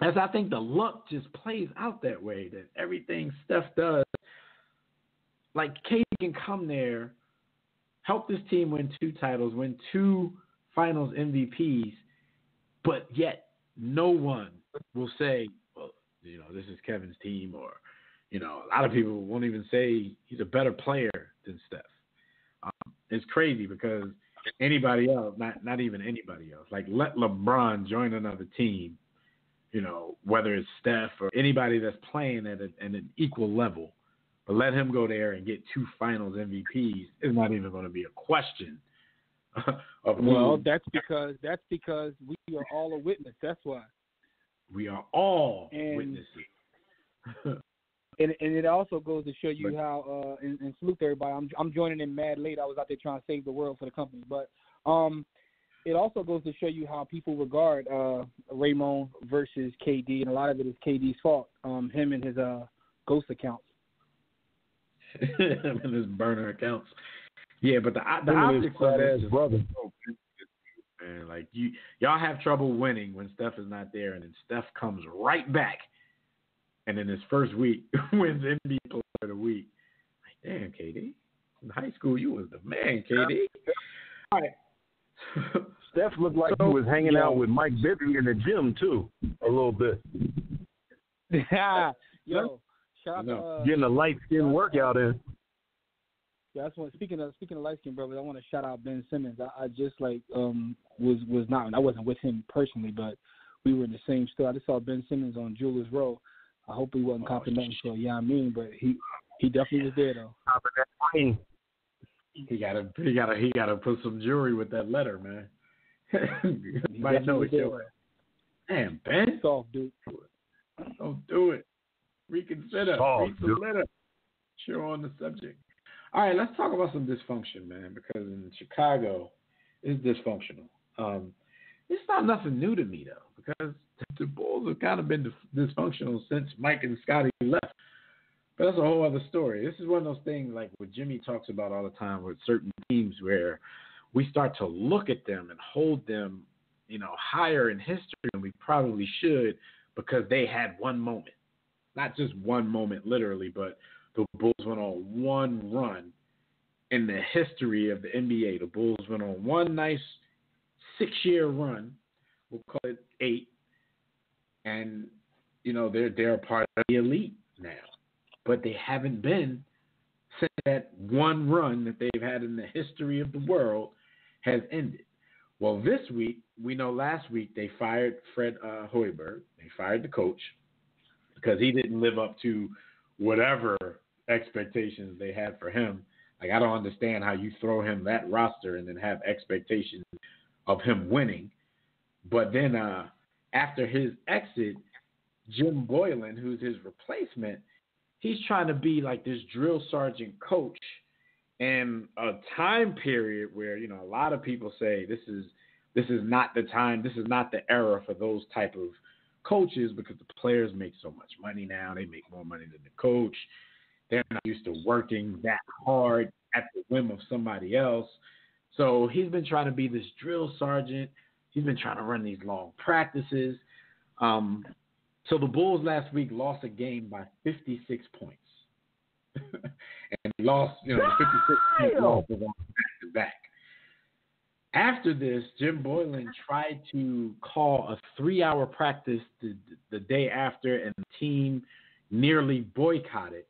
as I think the luck just plays out that way, that everything Steph does, like KD can come there, help this team win 2 titles, win 2 finals MVPs, but yet no one will say, well, this is Kevin's team, or, a lot of people won't even say he's a better player than Steph. It's crazy because anybody else, not even anybody else, like let LeBron join another team, whether it's Steph or anybody that's playing at an equal level, but let him go there and get 2 finals MVPs is not even going to be a question. That's because we are all a witness. That's why. We are all witnesses. And it also goes to show you how, and salute to everybody. I'm joining in mad late. I was out there trying to save the world for the company. But it also goes to show you how people regard Raymond versus KD, and a lot of it is KD's fault. Him and his ghost accounts. Him and his burner accounts. Yeah, but the optics of this brother. Man, like y'all have trouble winning when Steph is not there, and then Steph comes right back. And in his first week, wins NBA Player of the Week. Like, damn, KD. In high school, you was the man, KD. All right. Steph looked like he was hanging out with Mike Bibby in the gym, too, a little bit. Yo, shout out getting a light-skin workout in. Yeah, that's what. Speaking of light-skin brothers, I want to shout out Ben Simmons. I just was not. I wasn't with him personally, but we were in the same store. I just saw Ben Simmons on Jewelers Row. I hope he wasn't copping nothing, so but he definitely was there though. He gotta put some jewelry with that letter, man. Might know it. Damn, Ben. Soft, dude. Don't do it. Reconsider. Read the letter. Sure on the subject. All right, let's talk about some dysfunction, man, because in Chicago, it's dysfunctional. It's not nothing new to me, though, because the Bulls have kind of been dysfunctional since Mike and Scotty left. But that's a whole other story. This is one of those things like what Jimmy talks about all the time with certain teams where we start to look at them and hold them, higher in history than we probably should because they had one moment. Not just one moment literally, but the Bulls went on one run in the history of the NBA. The Bulls went on one nice 6-year run. We'll call it 8. And, they're a part of the elite now. But they haven't been since that one run that they've had in the history of the world has ended. Well, this week, we know last week they fired Fred Hoiberg. They fired the coach because he didn't live up to whatever expectations they had for him. Like, I don't understand how you throw him that roster and then have expectations of him winning. But then after his exit, Jim Boylan, who's his replacement, he's trying to be like this drill sergeant coach in a time period where, a lot of people say this is not the time, this is not the era for those type of coaches because the players make so much money now. They make more money than the coach. They're not used to working that hard at the whim of somebody else. So he's been trying to be this drill sergeant. He's been trying to run these long practices. So the Bulls last week lost a game by 56 points. And they lost, 56 points losses on back-to-back. After this, Jim Boylan tried to call a 3-hour practice the day after, and the team nearly boycotted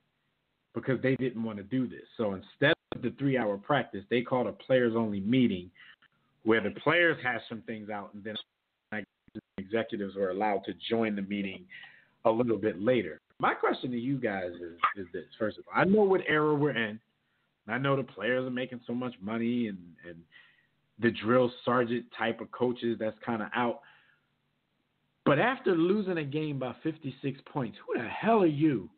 because they didn't want to do this. So instead of the 3-hour practice, they called a players-only meeting where the players hashed some things out, and then executives were allowed to join the meeting a little bit later. My question to you guys is this. First of all, I know what era we're in. I know the players are making so much money and the drill sergeant type of coaches, that's kind of out. But But after losing a game by 56 points, who the hell are you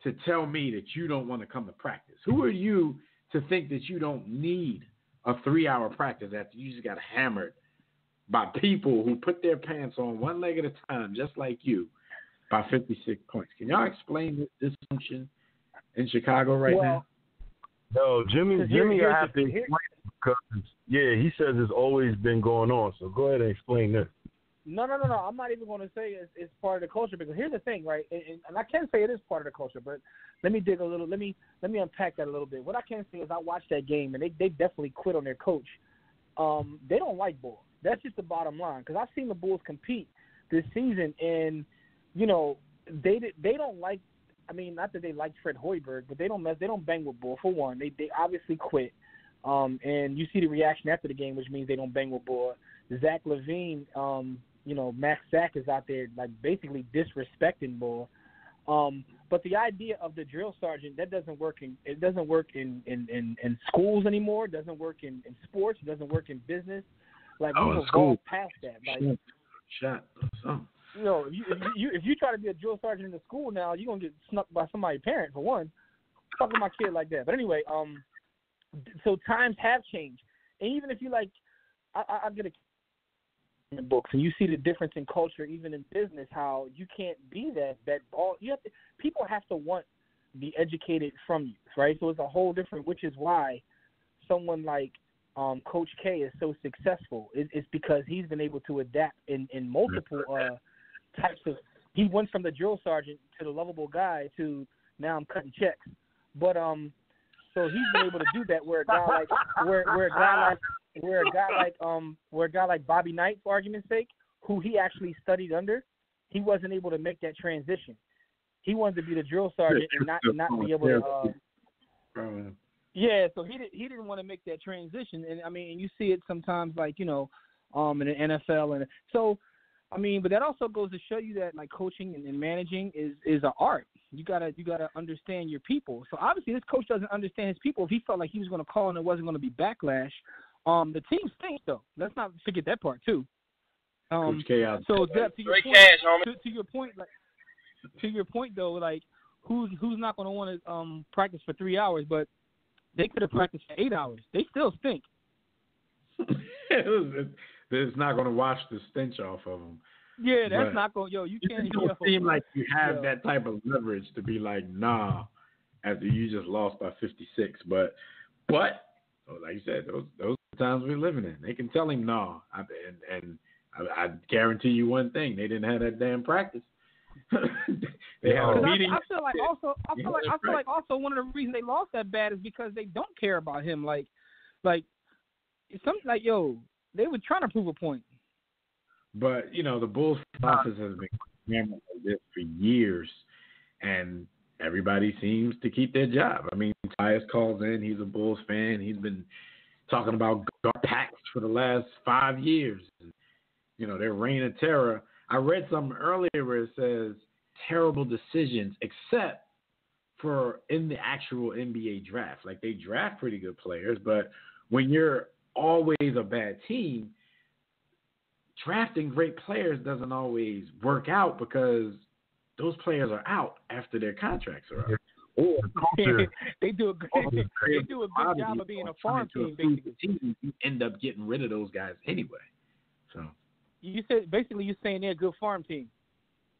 to tell me that you don't want to come to practice? Who are you to think that you don't need a 3-hour practice after you just got hammered by people who put their pants on one leg at a time, just like you, by 56 points? Can y'all explain this dysfunction in Chicago right now? No, Jimmy, I have to explain because, he says it's always been going on. So go ahead and explain this. No. I'm not even going to say it's part of the culture, because here's the thing, right? And I can say it is part of the culture, but let me dig a little. Let me unpack that a little bit. What I can say is I watched that game, and they definitely quit on their coach. They don't like Bull. That's just the bottom line. Because I've seen the Bulls compete this season, and they don't like. I mean, not that they like Fred Hoiberg, but they don't bang with Bull. For one, they obviously quit. And you see the reaction after the game, which means they don't bang with Bull. Zach LaVine, Max Zach is out there like basically disrespecting Bull. But the idea of the drill sergeant, that doesn't work in schools anymore. It doesn't work in sports. It doesn't work in business. Like we've evolved past that. Like, shot or something. If you try to be a drill sergeant in the school now, you're gonna get snuck by somebody's parent for one. Talk to my kid like that. But anyway, so times have changed, and even if you like, I get a books, and you see the difference in culture, even in business, how you can't be that ball. People have to want to be educated from you, right? So it's a whole different, which is why someone like Coach K is so successful. It's because he's been able to adapt in multiple types of. He went from the drill sergeant to the lovable guy to now I'm cutting checks, but so he's been able to do that where a guy like Bobby Knight, for argument's sake, who he actually studied under, he wasn't able to make that transition. He wanted to be the drill sergeant and not be able to. So he didn't want to make that transition, and I mean, you see it sometimes, like in the NFL, and so I mean, but that also goes to show you that like coaching and managing is an art. You gotta understand your people. So obviously, this coach doesn't understand his people. If he felt like he was going to call and there wasn't going to be backlash, the team stinks though. Let's not forget that part too. Coach K out. So to your point though, like who's not going to want to practice for 3 hours, but they could have practiced for 8 hours. They still stink. It's not going to wash the stench off of them. Yeah, that's not going. You can't. It don't seem like you have that type of leverage to be like, nah, after you just lost by 56. But like you said, those are the times we're living in. They can tell him nah, and I guarantee you one thing: they didn't have that damn practice. They have a meeting. I feel like also one of the reasons they lost that bad is because they don't care about him. Like they were trying to prove a point. But, the Bulls process has been hammered like this for years, and everybody seems to keep their job. I mean, Tyus calls in. He's a Bulls fan. He's been talking about guard packs for the last 5 years. And, their reign of terror. I read something earlier where it says terrible decisions, except for in the actual NBA draft. Like, they draft pretty good players, but when you're always a bad team, drafting great players doesn't always work out because those players are out after their contracts are up. Or they do a good job of being a farm team. Basically, you end up getting rid of those guys anyway. So you said basically you're saying they're a good farm team.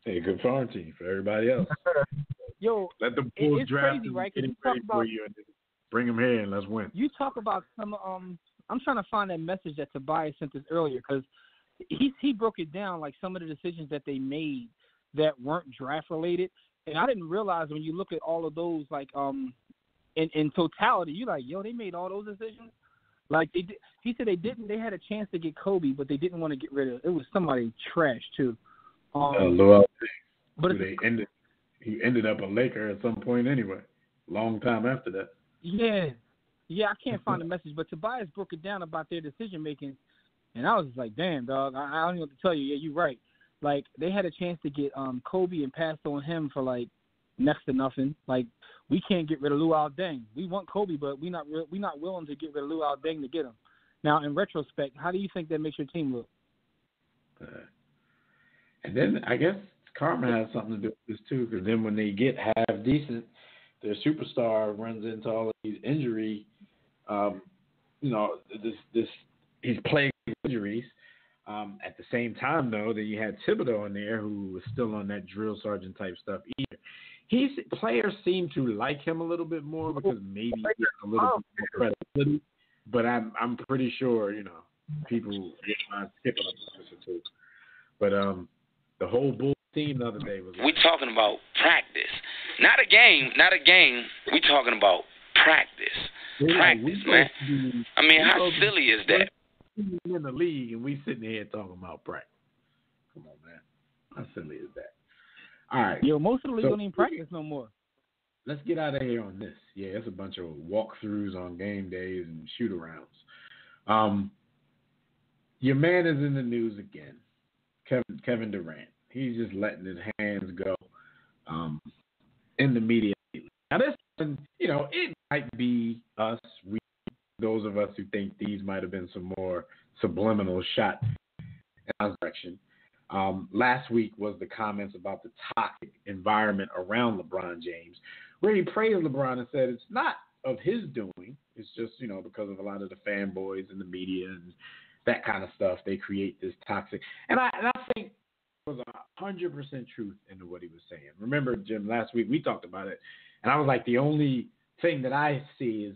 Hey, good farm team for everybody else. Yo, let the Bulls draft crazy, right? Get ready for you and bring them here and let's win. You talk about some. I'm trying to find that message that Tobias sent us earlier because he broke it down like some of the decisions that they made that weren't draft related, and I didn't realize when you look at all of those like in totality, you're like, yo, they made all those decisions. Like they did, he said they didn't. They had a chance to get Kobe, but they didn't want to get rid of. It was somebody trash too. But he ended up a Laker at some point anyway. Long time after that. Yeah, I can't find the message, but Tobias broke it down about their decision making, and I was like, damn, dog, I don't know what to tell you. Yeah, you're right. Like they had a chance to get Kobe and passed on him for like next to nothing. Like we can't get rid of Luol Deng. We want Kobe, but we're not willing to get rid of Luol Deng to get him. Now, in retrospect, how do you think that makes your team look? And then I guess karma has something to do with this too, because then when they get half decent, their superstar runs into all of these injury. He's plagued with injuries. At the same time, though, that you had Thibodeau in there, who was still on that drill sergeant type stuff. Players seem to like him a little bit more because maybe he has a little bit more credibility. But I'm pretty sure people are skipping a too. But the whole Bulls team the other day was. We talking about practice, not a game. We talking about practice. Practice, man. I mean, how silly is that? In the league, and we sitting here talking about practice. Come on, man. How silly is that? All right. Yo, most of the league don't even practice no more. Let's get out of here on this. Yeah, it's a bunch of walkthroughs on game days and shoot-arounds. Your man is in the news again, Kevin Durant. He's just letting his hands go in the media. Now, this, it might be us, those of us who think these might have been some more subliminal shots in our direction. Last week was the comments about the toxic environment around LeBron James, where he praised LeBron and said it's not of his doing. It's just, because of a lot of the fanboys and the media and that kind of stuff. They create this toxic. And I think there was 100% truth into what he was saying. Remember, Jim, last week we talked about it, and I was like, the only thing that I see is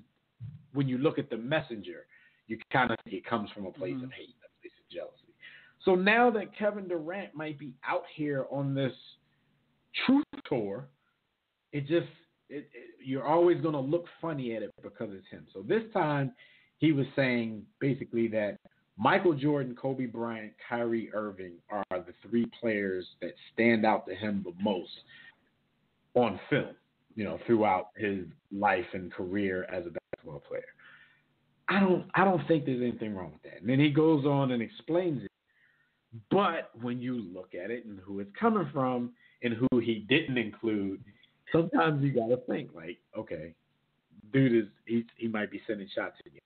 when you look at the messenger, you kind of think it comes from a place of hate, a place of jealousy. So now that Kevin Durant might be out here on this truth tour, you're always going to look funny at it because it's him. So this time he was saying basically that Michael Jordan, Kobe Bryant, Kyrie Irving are the three players that stand out to him the most on film, throughout his life and career as a basketball player. I don't think there's anything wrong with that. And then he goes on and explains it. But when you look at it and who it's coming from and who he didn't include, sometimes you got to think like, okay, dude he might be sending shots at you.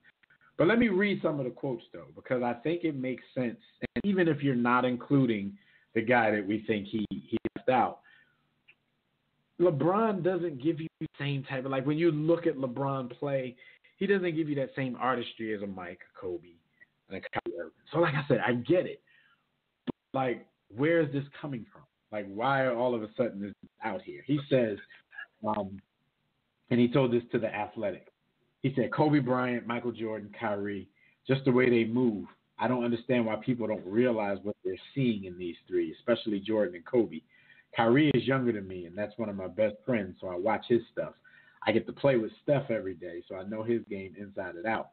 But let me read some of the quotes though, because I think it makes sense. And even if you're not including the guy that we think he left out, LeBron doesn't give you the same type of, like when you look at LeBron play, he doesn't give you that same artistry as a Mike, a Kobe, and a Kyrie Irving. So like I said, I get it. But like, where is this coming from? Like, why all of a sudden this is out here? He says, and he told this to The Athletic. He said, Kobe Bryant, Michael Jordan, Kyrie, just the way they move. I don't understand why people don't realize what they're seeing in these three, especially Jordan and Kobe. Kyrie is younger than me, and that's one of my best friends, so I watch his stuff. I get to play with Steph every day, so I know his game inside and out.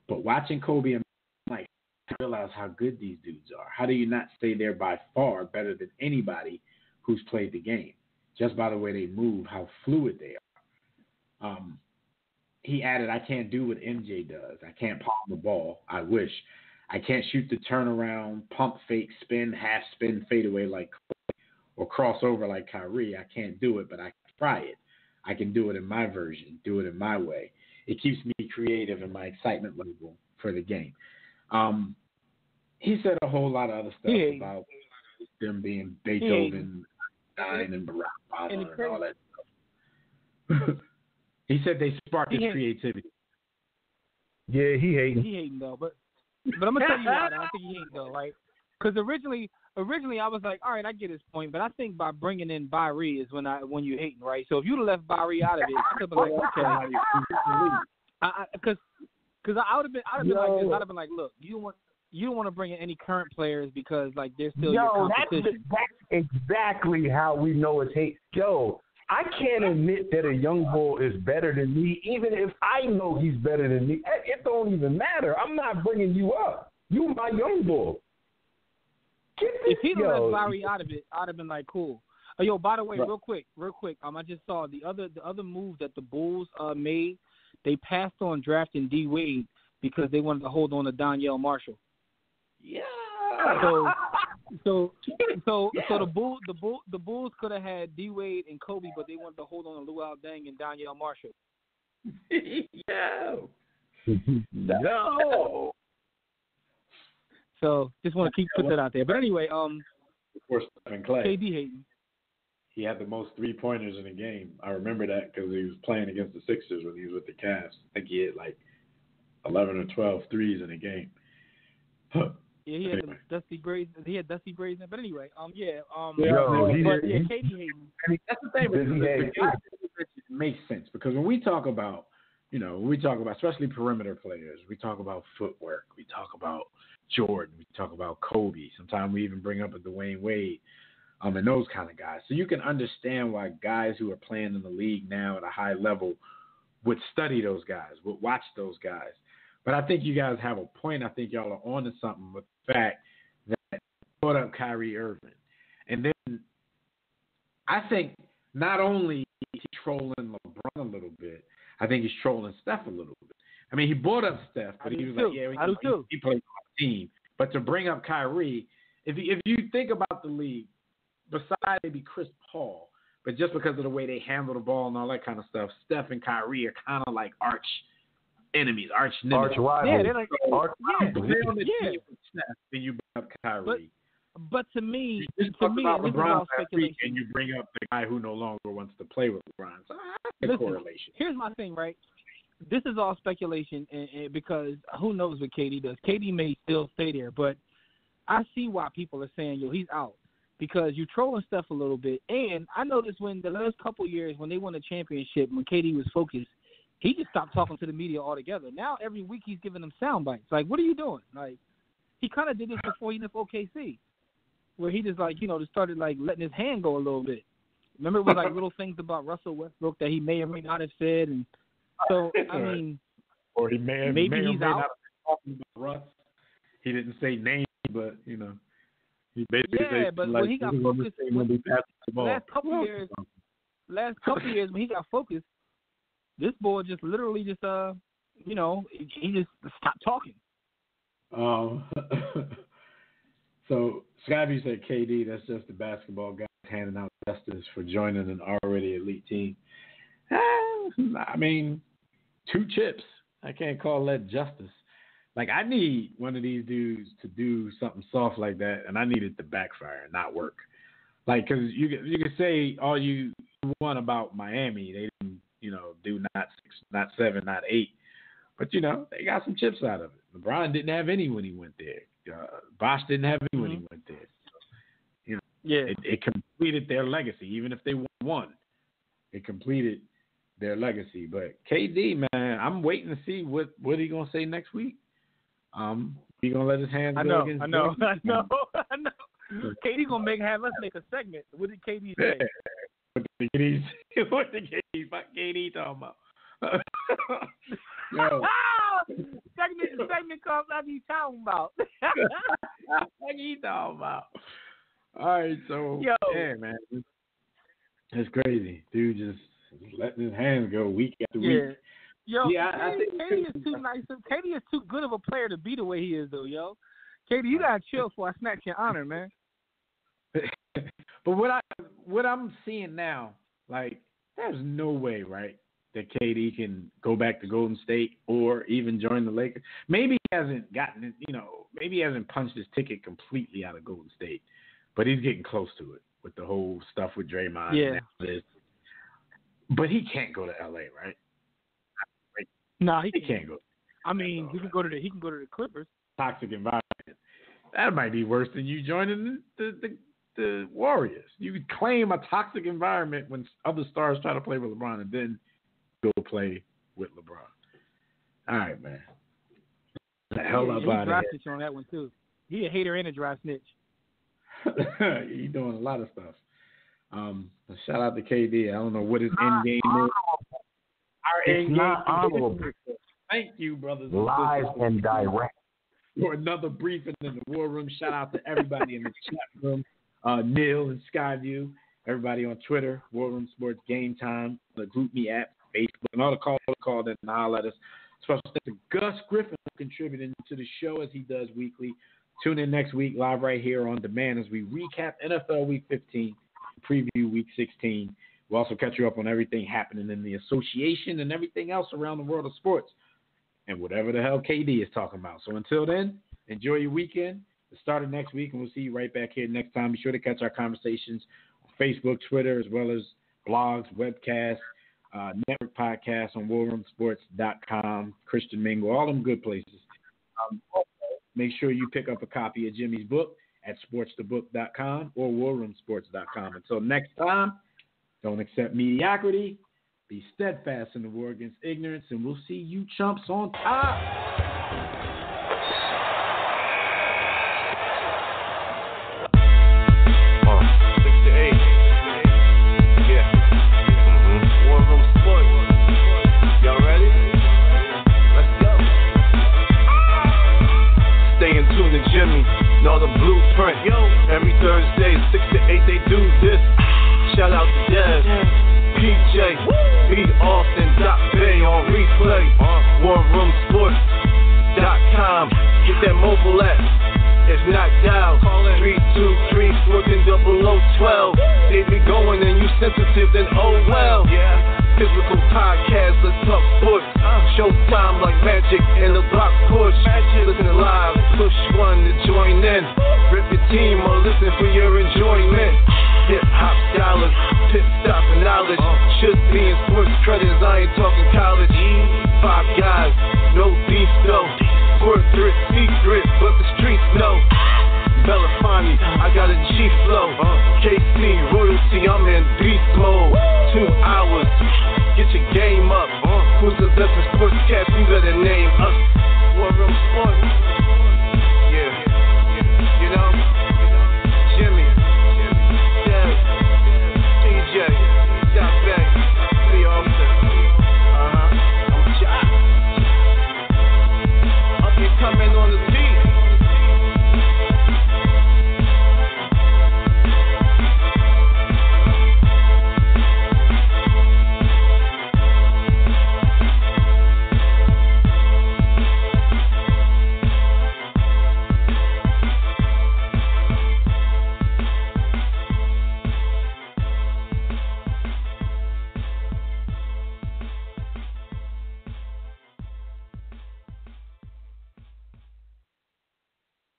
But watching Kobe and Mike, I realize how good these dudes are. How do you not say they're by far better than anybody who's played the game? Just by the way they move, how fluid they are. He added, I can't do what MJ does. I can't palm the ball. I wish. I can't shoot the turnaround, pump fake, spin, half spin, fade away like Kobe, or cross over like Kyrie. I can't do it, but I can try it. I can do it in my version, do it in my way. It keeps me creative in my excitement level for the game. He said a whole lot of other stuff about them being Beethoven, Einstein, and Barack Obama and all that stuff. He said they sparked his creativity. Yeah, he hating. He hating though, but I'm gonna tell you why. I don't think he hating though, right? Because originally I was like, all right, I get his point, but I think by bringing in Barry is when you hating, right? So if you'd have left Barry out of it, I could be like, okay, because I would have been like this. I'd have been like, look, you don't want to bring in any current players because like they're still your competition. That's exactly how we know it's hate. Yo, I can't admit that a young bull is better than me, even if I know he's better than me. It don't even matter. I'm not bringing you up. You my young bull. If he'd have left Barry out of it, I'd have been like, cool. Yo, by the way, real quick. I just saw the other move that the Bulls made. They passed on drafting D Wade because they wanted to hold on to Donyell Marshall. Yeah. So the Bulls could have had D Wade and Kobe, but they wanted to hold on to Luol Deng and Donyell Marshall. No. So just want to put that out there. But anyway, before Stephen Clay. KD hating. He had the most 3-pointers in a game. I remember that because he was playing against the Sixers when he was with the Cavs. I think he hit like 11 or 12 threes in a game. Yeah, he had anyway. Dusty Braids. He had Dusty Braids. But anyway, KD hating. That's the thing. It makes sense because when we talk about, especially perimeter players, we talk about footwork, we talk about Jordan, we talk about Kobe. Sometimes we even bring up a Dwayne Wade, and those kind of guys. So you can understand why guys who are playing in the league now at a high level would study those guys, would watch those guys. But I think you guys have a point. I think y'all are onto something with the fact that you brought up Kyrie Irving. And then I think not only is he trolling LeBron a little bit, I think he's trolling Steph a little bit. I mean, he brought up Steph, but he was like, he plays on the team. But to bring up Kyrie, if you think about the league, besides maybe Chris Paul, but just because of the way they handle the ball and all that kind of stuff, Steph and Kyrie are kind of like arch enemies, arch nemesis. Arch rivals. Yeah, they're like they're on the team with Steph, then you bring up Kyrie. But to me, about this is LeBron all speculation. And you bring up the guy who no longer wants to play with LeBron. So that's a correlation. Here's my thing, right? This is all speculation, and because who knows what KD does. KD may still stay there, but I see why people are saying, he's out. Because you're trolling stuff a little bit. And I noticed when the last couple of years when they won a championship, when KD was focused, he just stopped talking to the media altogether. Now every week he's giving them sound bites. Like, what are you doing? Like, he kind of did this before he left OKC, where he just just started letting his hand go a little bit. Remember, it was like little things about Russell Westbrook that he may or may not have said, and so I mean, or he maybe he's out. Not have been talking about Russ. He didn't say names, but he basically said, but when he got focused, last couple years when he got focused, this boy just literally he just stopped talking. So Scotty said KD, that's just the basketball guy handing out justice for joining an already elite team. I mean, 2 chips. I can't call that justice. Like, I need one of these dudes to do something soft like that, and I need it to backfire and not work. Like, because you can say all you want about Miami. They didn't, do not 6, not 7, not 8. But, they got some chips out of it. LeBron didn't have any when he went there. Bosh didn't have any when he went there. It completed their legacy. Even if they won, it completed their legacy. But KD, man, I'm waiting to see what he gonna say next week. He gonna let his hands go against. I know. KD gonna have us make a segment. What did KD say? What did KD talking about? Yo. segment comes like he's talking about. What he talking about? All right, so yeah, man, it's crazy. Dude just letting his hands go week after week. I think KD is too nice. KD is too good of a player to be the way he is, though, yo. KD, you gotta chill before I snatch your honor, man. But what I'm seeing now, like, there's no way, right, that KD can go back to Golden State or even join the Lakers. Maybe he hasn't gotten, maybe he hasn't punched his ticket completely out of Golden State, but he's getting close to it with the whole stuff with Draymond. Yeah. And but he can't go to LA, right? No, he can't go. I mean, he can go to the Clippers. Toxic environment. That might be worse than you joining the Warriors. You could claim a toxic environment when other stars try to play with LeBron and then go play with LeBron. All right, man. The hell up out of here. Snitch on that one too. He a hater and a dry snitch. He's doing a lot of stuff. Shout out to KD. I don't know what his end game is. It's not honorable. Thank you, brothers. Live and direct. For another briefing in the War Room. Shout out to everybody in the chat room. Neil and Skyview. Everybody on Twitter. War Room Sports Game Time. The GroupMe app. Facebook. And all the called in and holler at us. Special thanks to Gus Griffin for contributing to the show as he does weekly. Tune in next week live right here on demand as we recap NFL Week 15, preview Week 16. We'll also catch you up on everything happening in the association and everything else around the world of sports and whatever the hell KD is talking about. So until then, enjoy your weekend. the start of next week, and we'll see you right back here next time. Be sure to catch our conversations on Facebook, Twitter, as well as blogs, webcasts, network podcasts on warroomsports.com, Christian Mingle, all them good places. Also, make sure you pick up a copy of Jimmy's book at sportsthebook.com or warroomsports.com. Until next time, don't accept mediocrity. Be steadfast in the war against ignorance, and we'll see you chumps on top. Jimmy, know the blueprint. Every Thursday, 6 to 8, they do this. Shout out to Dev, PJ, B. Austin, Bay on replay. warroomsports.com. Get that mobile app. If not, dial 323-140012. They be going and you sensitive, then oh well. Physical podcast, let's talk sports. Showtime like magic in the block push. Listen live, push one to join in. Rip your team or listen for your enjoyment. Hip hop dollars, pit stop and knowledge. Should be in sports credits, I ain't talking college. 5 guys, no beef though. Corporate secret, but the streets know. Belafonte, I got a G flow. KC, royalty, I'm in beast mode. 2 hours, get your game up. Who's the best in sportscast? You better name us. War Room Sports. Yeah, you know, Jimmy, Dev, PJ, Shot Bay, Lee Austin. I'm shot. Up and coming on the beat.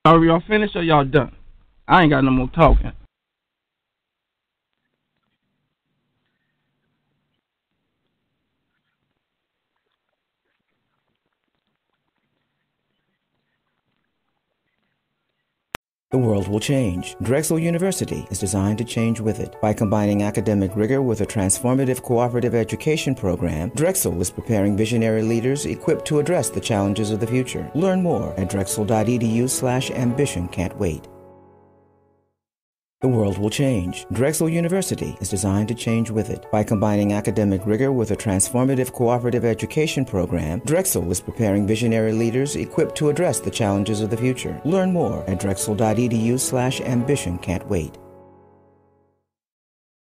Are y'all finished or y'all done? I ain't got no more talking. The world will change. Drexel University is designed to change with it. By combining academic rigor with a transformative cooperative education program, Drexel is preparing visionary leaders equipped to address the challenges of the future. Learn more at drexel.edu/ambition. Can't wait. The world will change. Drexel University is designed to change with it. By combining academic rigor with a transformative cooperative education program, Drexel is preparing visionary leaders equipped to address the challenges of the future. Learn more at drexel.edu/ambition. Can't wait.